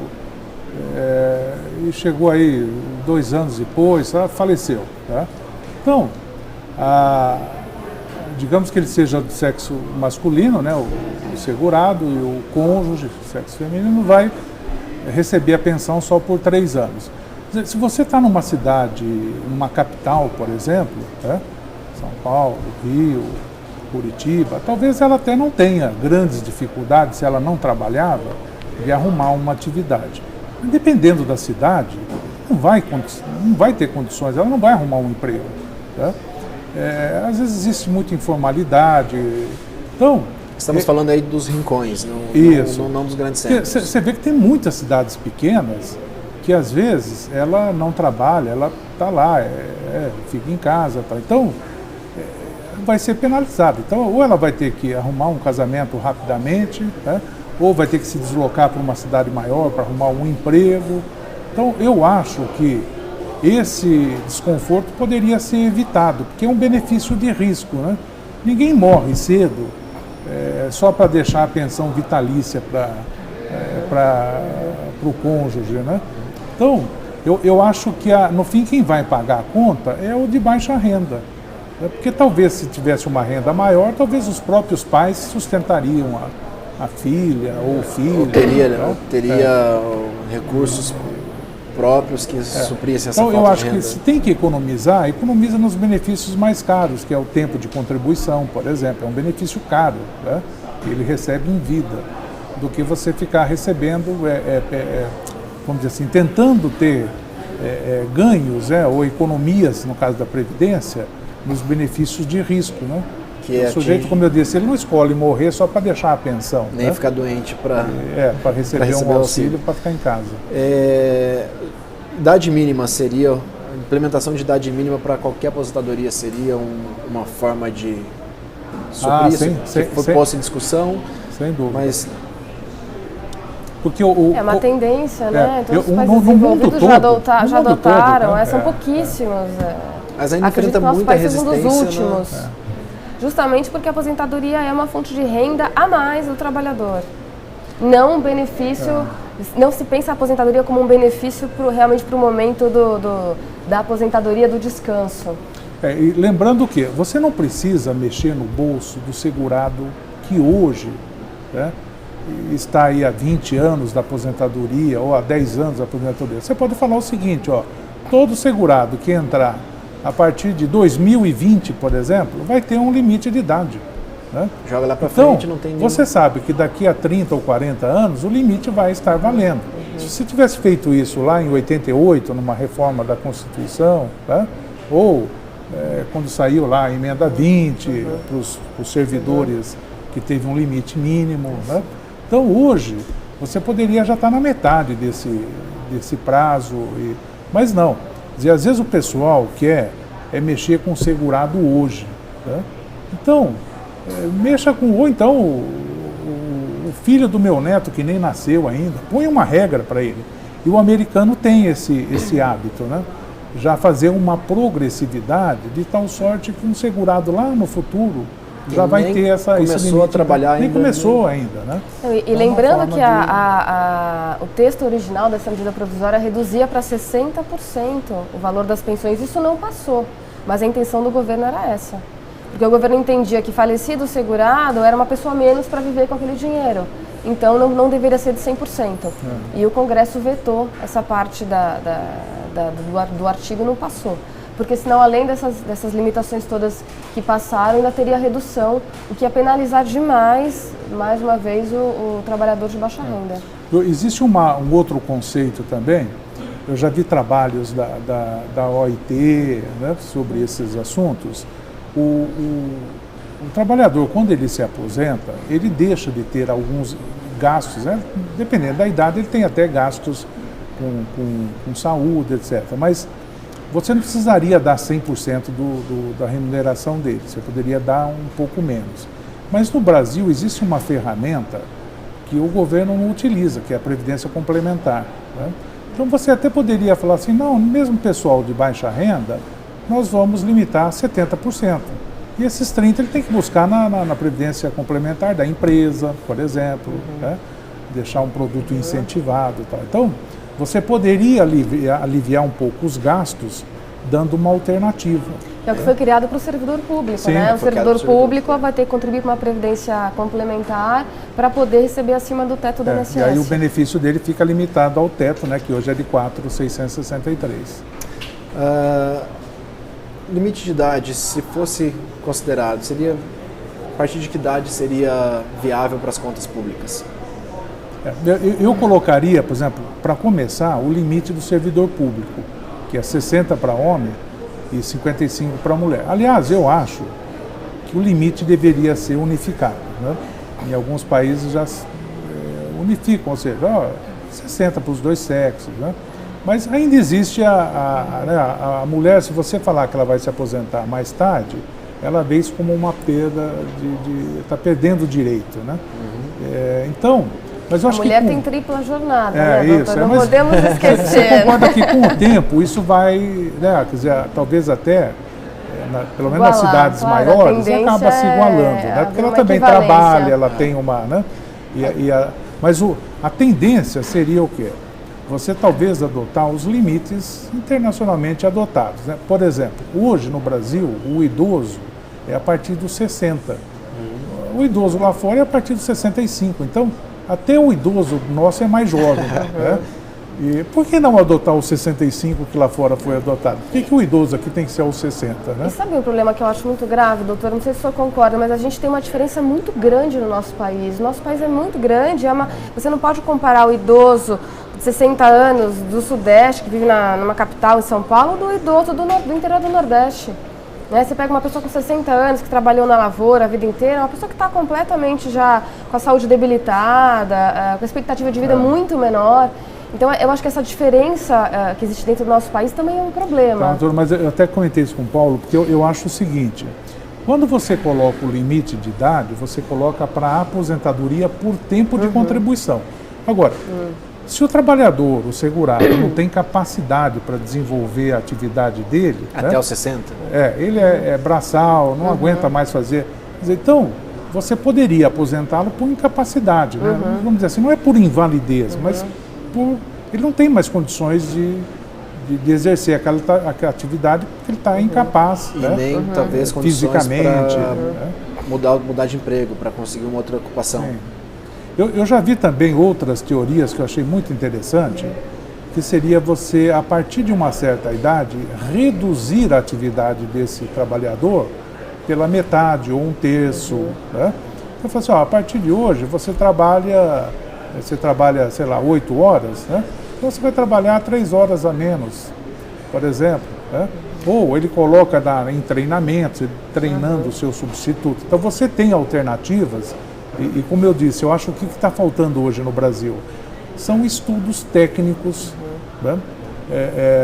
e chegou aí 2 anos depois, faleceu. Tá? Então, digamos que ele seja do sexo masculino, né, o segurado, e o cônjuge, sexo feminino, vai receber a pensão só por 3 anos. Se você está numa cidade, numa capital, por exemplo, São Paulo, Rio, Curitiba, talvez ela até não tenha grandes dificuldades, se ela não trabalhava, de arrumar uma atividade. Dependendo da cidade, não vai ter condições, ela não vai arrumar um emprego. Tá? Às vezes existe muita informalidade. Então, estamos falando aí dos rincões, não dos grandes centros. Você vê que tem muitas cidades pequenas que às vezes ela não trabalha, ela está lá, fica em casa. Tá? Então, vai ser penalizada. Então, ou ela vai ter que arrumar um casamento rapidamente, ou vai ter que se deslocar para uma cidade maior para arrumar um emprego. Então, eu acho que esse desconforto poderia ser evitado, porque é um benefício de risco. Né? Ninguém morre cedo só para deixar a pensão vitalícia para o cônjuge. Né? Então, eu acho que no fim quem vai pagar a conta é o de baixa renda. Porque talvez se tivesse uma renda maior, talvez os próprios pais sustentariam a filha ou o filho. Teria recursos próprios que suprissem essa falta de renda. Então eu acho que se tem que economizar, economiza nos benefícios mais caros, que é o tempo de contribuição, por exemplo. É um benefício caro, né, que ele recebe em vida, do que você ficar recebendo, vamos dizer assim, tentando ter ganhos ou economias, no caso da Previdência, nos benefícios de risco, né? O sujeito, como eu disse, ele não escolhe morrer só para deixar a pensão. Nem ficar doente para receber um auxílio para ficar em casa. Idade mínima seria, a implementação de idade mínima para qualquer aposentadoria seria uma forma de suprir isso? Que fosse em discussão. Sem dúvida. Mas... porque é uma tendência, né? Todos os países desenvolvidos já adotaram, são pouquíssimos. Mas ainda enfrenta muita resistência. Um dos últimos. Justamente porque a aposentadoria é uma fonte de renda a mais do trabalhador. Não um benefício, não se pensa a aposentadoria como um benefício realmente para o momento da aposentadoria do descanso. E lembrando que você não precisa mexer no bolso do segurado que hoje está aí há 20 anos da aposentadoria ou há 10 anos da aposentadoria. Você pode falar o seguinte, todo segurado que entrar a partir de 2020, por exemplo, vai ter um limite de idade. Né? Joga lá para frente, não tem nenhum... Você sabe que daqui a 30 ou 40 anos o limite vai estar valendo. Se você tivesse feito isso lá em 88, numa reforma da Constituição, ou quando saiu lá a emenda 20 para os servidores que teve um limite mínimo, né? Então hoje você poderia já estar na metade desse prazo, mas não. Às vezes o pessoal quer mexer com o segurado hoje, né? Então, mexa com, ou então o filho do meu neto que nem nasceu ainda, põe uma regra para ele. E o americano tem esse hábito, né? Já fazer uma progressividade de tal sorte que um segurado lá no futuro já vai ter esse limite. Começou a trabalhar ainda. Nem começou ainda, né? E lembrando que o texto original dessa medida provisória reduzia para 60% o valor das pensões. Isso não passou, mas a intenção do governo era essa. Porque o governo entendia que falecido segurado era uma pessoa menos para viver com aquele dinheiro. Então não deveria ser de 100%. E o Congresso vetou essa parte do artigo, não passou. Porque senão, além dessas limitações todas que passaram, ainda teria redução, o que ia penalizar demais, mais uma vez, o trabalhador de baixa renda. Existe um outro conceito também, eu já vi trabalhos da OIT, né, sobre esses assuntos. O trabalhador, quando ele se aposenta, ele deixa de ter alguns gastos, né? Dependendo da idade, ele tem até gastos com saúde, etc. Mas você não precisaria dar 100% da remuneração dele, você poderia dar um pouco menos. Mas no Brasil existe uma ferramenta que o governo não utiliza, que é a Previdência Complementar, né? Então você até poderia falar assim, não, mesmo pessoal de baixa renda, nós vamos limitar a 70%. E esses 30% ele tem que buscar na Previdência Complementar da empresa, por exemplo, né? Deixar um produto incentivado e tal. Então, você poderia aliviar um pouco os gastos dando uma alternativa. É o que foi criado para o servidor público, Sim, né? O servidor público vai ter que contribuir com uma previdência complementar para poder receber acima do teto do INSS. E aí o benefício dele fica limitado ao teto, né? Que hoje é de 4.663. Limite de idade, se fosse considerado, seria a partir de que idade seria viável para as contas públicas? Eu colocaria, por exemplo, para começar, o limite do servidor público, que é 60 para homem e 55 para mulher. Aliás, eu acho que o limite deveria ser unificado, né? Em alguns países já unificam, ou seja, 60 para os dois sexos, né? Mas ainda existe a mulher, se você falar que ela vai se aposentar mais tarde, ela vê isso como uma perda está perdendo o direito, né? Então, mas eu acho que... A mulher tem tripla jornada, né, isso, doutor? Não podemos esquecer. Eu concordo que com o tempo isso vai, né, quer dizer, talvez até, pelo menos nas cidades maiores, acaba se igualando, né? Porque ela também trabalha, ela tem uma, né? Mas a tendência seria o quê? Você talvez adotar os limites internacionalmente adotados, né? Por exemplo, hoje no Brasil, o idoso é a partir dos 60. O idoso lá fora é a partir dos 65. Então, até o idoso nosso é mais jovem, né? E por que não adotar os 65 que lá fora foi adotado? Por que o idoso aqui tem que ser aos 60, né? E sabe um problema que eu acho muito grave, doutor? Não sei se o senhor concorda, mas a gente tem uma diferença muito grande no nosso país. O nosso país é muito grande, você não pode comparar o idoso de 60 anos do Sudeste, que vive numa capital em São Paulo, do idoso do interior do Nordeste. Né? Você pega uma pessoa com 60 anos que trabalhou na lavoura a vida inteira, uma pessoa que está completamente já com a saúde debilitada, com a expectativa de vida muito menor. Então, eu acho que essa diferença que existe dentro do nosso país também é um problema. Tá, doutor, mas eu até comentei isso com o Paulo, porque eu acho o seguinte, quando você coloca o limite de idade, você coloca para a aposentadoria por tempo de contribuição. Agora, se o trabalhador, o segurado, não tem capacidade para desenvolver a atividade dele... Até né? os 60? Ele é braçal, não aguenta mais fazer... Então, você poderia aposentá-lo por incapacidade, né? Vamos dizer assim, não é por invalidez, mas ele não tem mais condições de exercer aquela atividade porque ele está incapaz, E né? nem, talvez, condições Fisicamente, para mudar de emprego, para conseguir uma outra ocupação. Sim. Eu já vi também outras teorias que eu achei muito interessante, que seria você, a partir de uma certa idade, reduzir a atividade desse trabalhador pela metade ou um terço, né? Eu falo assim, a partir de hoje você trabalha, sei lá, 8 horas, né? Então você vai trabalhar 3 horas a menos, por exemplo, né? ou ele coloca em treinamentos, treinando o seu substituto. Então você tem alternativas, e como eu disse, eu acho que o que está faltando hoje no Brasil são estudos técnicos, né?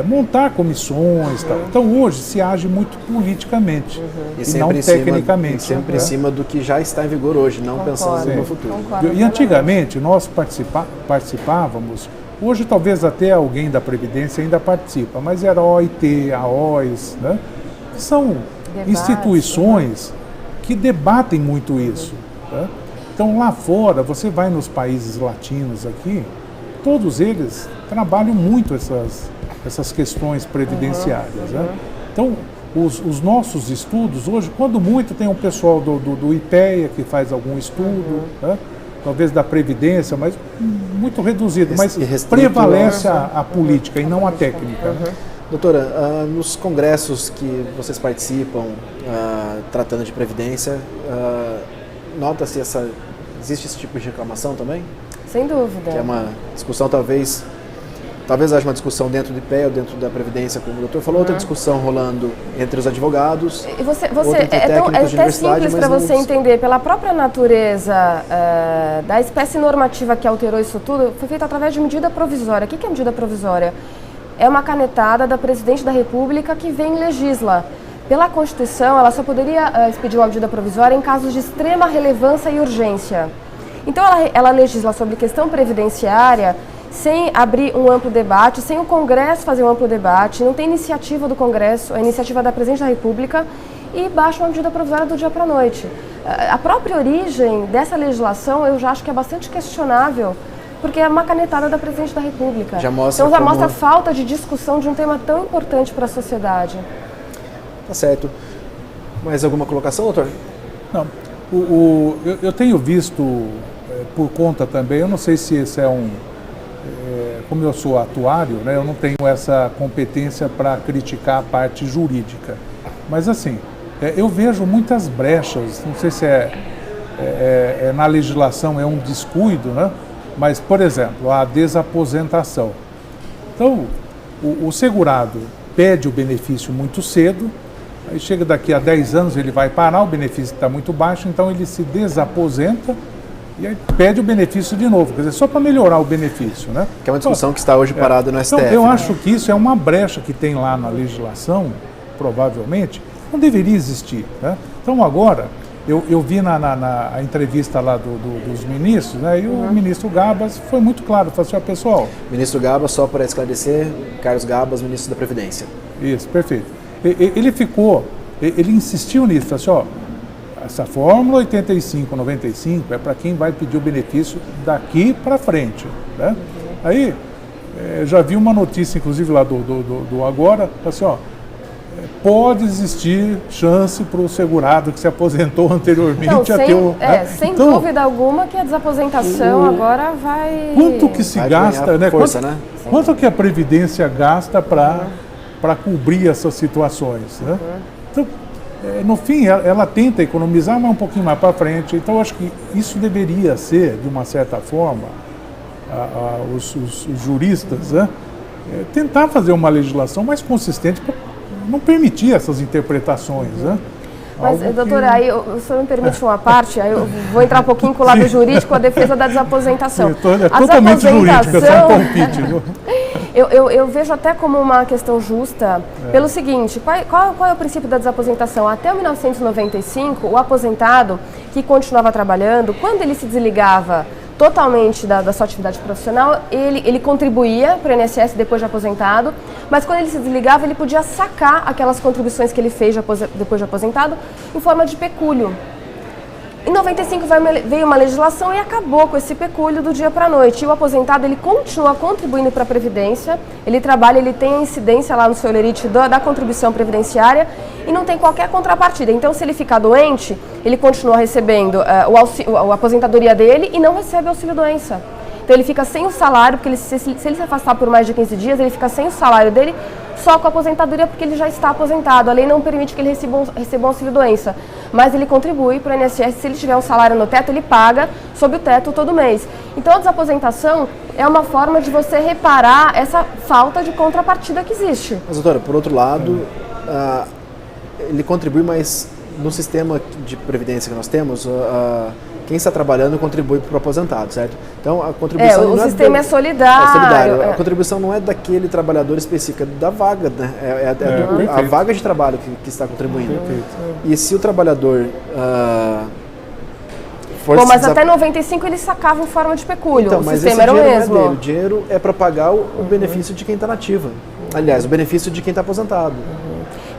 Montar comissões. Tal. Então hoje se age muito politicamente e não tecnicamente. Sempre em cima do que já está em vigor hoje, não pensando no futuro. E antigamente nós participávamos, hoje talvez até alguém da Previdência ainda participa, mas era a OIT, a OIS, né? São instituições que debatem muito isso. Né? Então lá fora, você vai nos países latinos aqui, todos eles trabalham muito essas questões previdenciárias. Né? Então, os nossos estudos, hoje, quando muito, tem um pessoal do IPEA que faz algum estudo, né? Talvez da Previdência, mas muito reduzido, mas prevalece a política e não a técnica. Né? Doutora, nos congressos que vocês participam, tratando de Previdência, nota-se existe esse tipo de reclamação também? Sem dúvida. Que é uma discussão, talvez haja uma discussão dentro do IPEA ou dentro da Previdência, como o doutor falou, outra discussão rolando entre os advogados, e é até simples para você entender, pela própria natureza da espécie normativa que alterou isso tudo, foi feito através de medida provisória. O que é medida provisória? É uma canetada da Presidente da República que vem e legisla. Pela Constituição, ela só poderia expedir uma medida provisória em casos de extrema relevância e urgência. Então, ela legisla sobre questão previdenciária sem abrir um amplo debate, sem o Congresso fazer um amplo debate, não tem iniciativa do Congresso, é iniciativa da Presidente da República e baixa uma medida provisória do dia para a noite. A própria origem dessa legislação eu já acho que é bastante questionável, porque é uma canetada da Presidente da República. Então já mostra a falta de discussão de um tema tão importante para a sociedade. Tá certo. Mais alguma colocação, doutor? Não. Eu tenho visto, por conta também, eu não sei se esse como eu sou atuário, né, eu não tenho essa competência para criticar a parte jurídica. Mas assim, eu vejo muitas brechas, não sei se na legislação é um descuido, né? Mas, por exemplo, a desaposentação. Então, o segurado pede o benefício muito cedo, aí chega daqui a 10 anos, ele vai parar, o benefício está muito baixo, então ele se desaposenta e aí pede o benefício de novo, quer dizer, só para melhorar o benefício, né? Que é uma discussão que está hoje parada no STF. Então, eu acho que isso é uma brecha que tem lá na legislação, provavelmente, não deveria existir, né? Então, agora, eu vi na entrevista lá dos ministros, né? E o ministro Gabas foi muito claro, falou assim, pessoal... Ministro Gabas, só para esclarecer, Carlos Gabas, ministro da Previdência. Isso, perfeito. Ele insistiu nisso, falou assim, essa fórmula 85/95 é para quem vai pedir o benefício daqui para frente, né? Aí, já vi uma notícia, inclusive lá do Agora, assim, pode existir chance para o segurado que se aposentou anteriormente a ter sem dúvida alguma que a desaposentação agora vai... Quanto que se gasta, né? Força, Quanto que a Previdência gasta para cobrir essas situações, né? Então, no fim, ela tenta economizar, mas um pouquinho mais para frente. Então, acho que isso deveria ser, de uma certa forma, os juristas, né, tentar fazer uma legislação mais consistente para não permitir essas interpretações, né? Mas, doutora, aí o senhor me permite uma parte, aí eu vou entrar um pouquinho com o lado jurídico, a defesa da desaposentação. É totalmente jurídico, é só um palpite. Eu vejo até como uma questão justa, pelo seguinte, qual é o princípio da desaposentação? Até 1995, o aposentado que continuava trabalhando, quando ele se desligava totalmente da sua atividade profissional, ele contribuía para o INSS depois de aposentado, mas quando ele se desligava, ele podia sacar aquelas contribuições que ele fez depois de aposentado em forma de pecúlio. Em 95 veio uma legislação e acabou com esse pecúlio do dia para a noite. E o aposentado, ele continua contribuindo para a Previdência, ele trabalha, ele tem a incidência lá no seu lerite da contribuição previdenciária e não tem qualquer contrapartida. Então, se ele ficar doente, ele continua recebendo a aposentadoria dele e não recebe auxílio-doença. Então, ele fica sem o salário, porque se ele se afastar por mais de 15 dias, ele fica sem o salário dele, só com a aposentadoria, porque ele já está aposentado. A lei não permite que ele receba um auxílio-doença, mas ele contribui para o INSS. Se ele tiver um salário no teto, ele paga sob o teto todo mês. Então, a desaposentação é uma forma de você reparar essa falta de contrapartida que existe. Mas, doutora, por outro lado, ele contribui, mas no sistema de previdência que nós temos, quem está trabalhando contribui para o aposentado, certo? Então, a contribuição o não sistema é solidário. A contribuição não é daquele trabalhor específico, é da vaga, né? A vaga de trabalho que está contribuindo. E se o trabalhador mas até 95 eles sacavam em forma de pecúlio, então, o mas sistema era o mesmo. O dinheiro é para pagar o benefício de quem está nativa. Aliás, o benefício de quem está aposentado.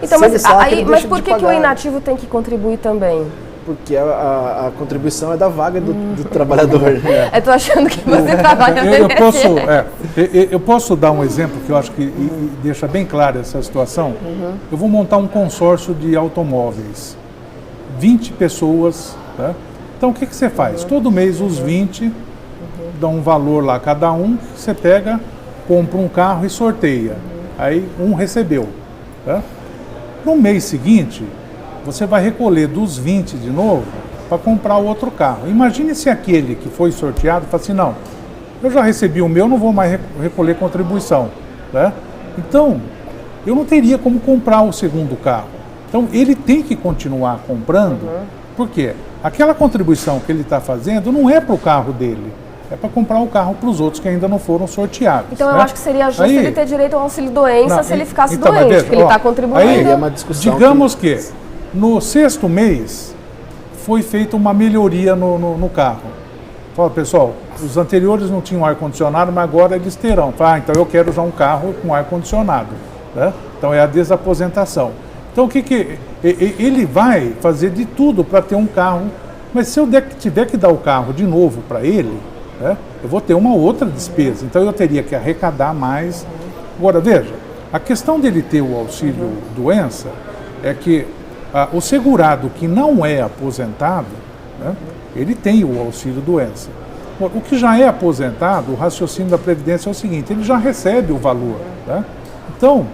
Então, mas por que o inativo tem que contribuir também? Porque a contribuição é da vaga do trabalhador. Eu estou achando que você trabalha eu posso dar um exemplo que eu acho que deixa bem clara essa situação. Eu vou montar um consórcio de automóveis. 20 pessoas. Tá? Então, o que você faz? Todo mês os 20 dão um valor lá cada um, você pega, compra um carro e sorteia. Aí um recebeu. Tá? No mês seguinte, você vai recolher dos 20 de novo para comprar o outro carro. Imagine se aquele que foi sorteado fala assim, não, eu já recebi o meu, não vou mais recolher contribuição. Né? Então, eu não teria como comprar o segundo carro. Então, ele tem que continuar comprando, por quê? Aquela contribuição que ele está fazendo não é para o carro dele, é para comprar o carro para os outros que ainda não foram sorteados. Então eu acho que seria justo ele ter direito ao auxílio-doença se ele ficasse doente, veja, porque ele está contribuindo. Aí, é uma discussão digamos que no 6º mês foi feita uma melhoria no carro. Fala, pessoal, os anteriores não tinham ar-condicionado, mas agora eles terão. Fala, então eu quero usar um carro com ar-condicionado. Né? Então é a desaposentação. Então o que ele vai fazer de tudo para ter um carro, mas se eu tiver que dar o carro de novo para ele, né, eu vou ter uma outra despesa, então eu teria que arrecadar mais. Agora veja, a questão dele ter o auxílio doença é que o segurado que não é aposentado, né, ele tem o auxílio doença. O que já é aposentado, o raciocínio da Previdência é o seguinte, ele já recebe o valor. Né? Então,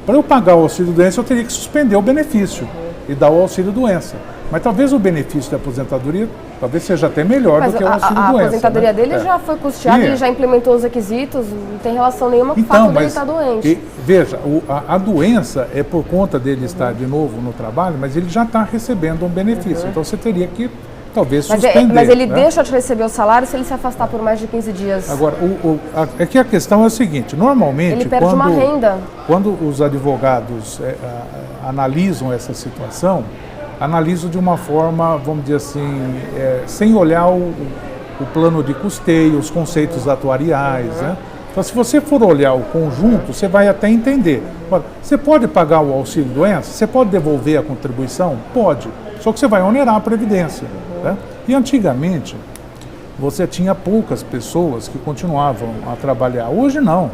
para eu pagar o auxílio-doença, eu teria que suspender o benefício e dar o auxílio-doença. Mas talvez o benefício da aposentadoria talvez seja até melhor do que o auxílio-doença. A aposentadoria dele já foi custeada, ele já implementou os requisitos, não tem relação nenhuma com o fato dele estar doente. Veja, a doença é por conta dele estar de novo no trabalho, mas ele já está recebendo um benefício. Então você teria que talvez suspender. Mas ele deixa de receber o salário se ele se afastar por mais de 15 dias. Agora, é que a questão é a seguinte, normalmente ele perde uma renda. Quando os advogados analisam essa situação, analisam de uma forma, vamos dizer assim, sem olhar o plano de custeio, os conceitos atuariais, né? Então, se você for olhar o conjunto, você vai até entender. Você pode pagar o auxílio-doença? Você pode devolver a contribuição? Pode. Só que você vai onerar a Previdência. Né? E antigamente, você tinha poucas pessoas que continuavam a trabalhar. Hoje não.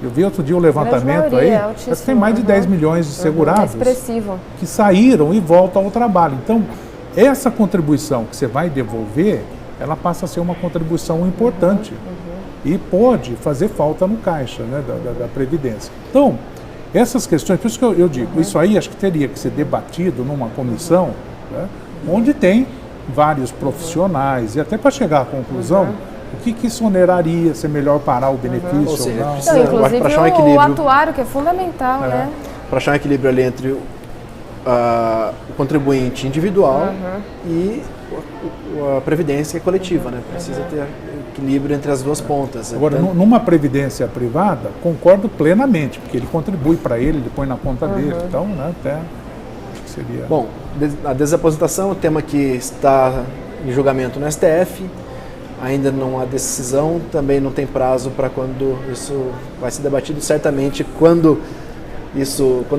Eu vi outro dia o levantamento aí, tem mais de 10 milhões de segurados que saíram e voltam ao trabalho. Então, essa contribuição que você vai devolver, ela passa a ser uma contribuição importante e pode fazer falta no caixa, né, da Previdência. Então, essas questões, por isso que eu digo, isso aí acho que teria que ser debatido numa comissão, né, onde tem vários profissionais, e até para chegar à conclusão, o que isso oneraria, se é melhor parar o benefício ou seja, não. Então, inclusive achar um equilíbrio, o atuário, que é fundamental, né? Para achar um equilíbrio ali entre o contribuinte individual e a previdência coletiva, né? Precisa ter equilíbrio entre as duas pontas. Agora, numa previdência privada, concordo plenamente, porque ele contribui para ele põe na conta dele, então, né, até seria... Bom, a desaposentação, o tema que está em julgamento no STF, ainda não há decisão, também não tem prazo para quando isso vai ser debatido. Certamente, quando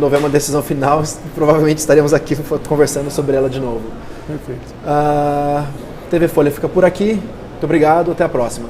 houver uma decisão final, provavelmente estaremos aqui conversando sobre ela de novo. Perfeito. A TV Folha fica por aqui. Muito obrigado, até a próxima.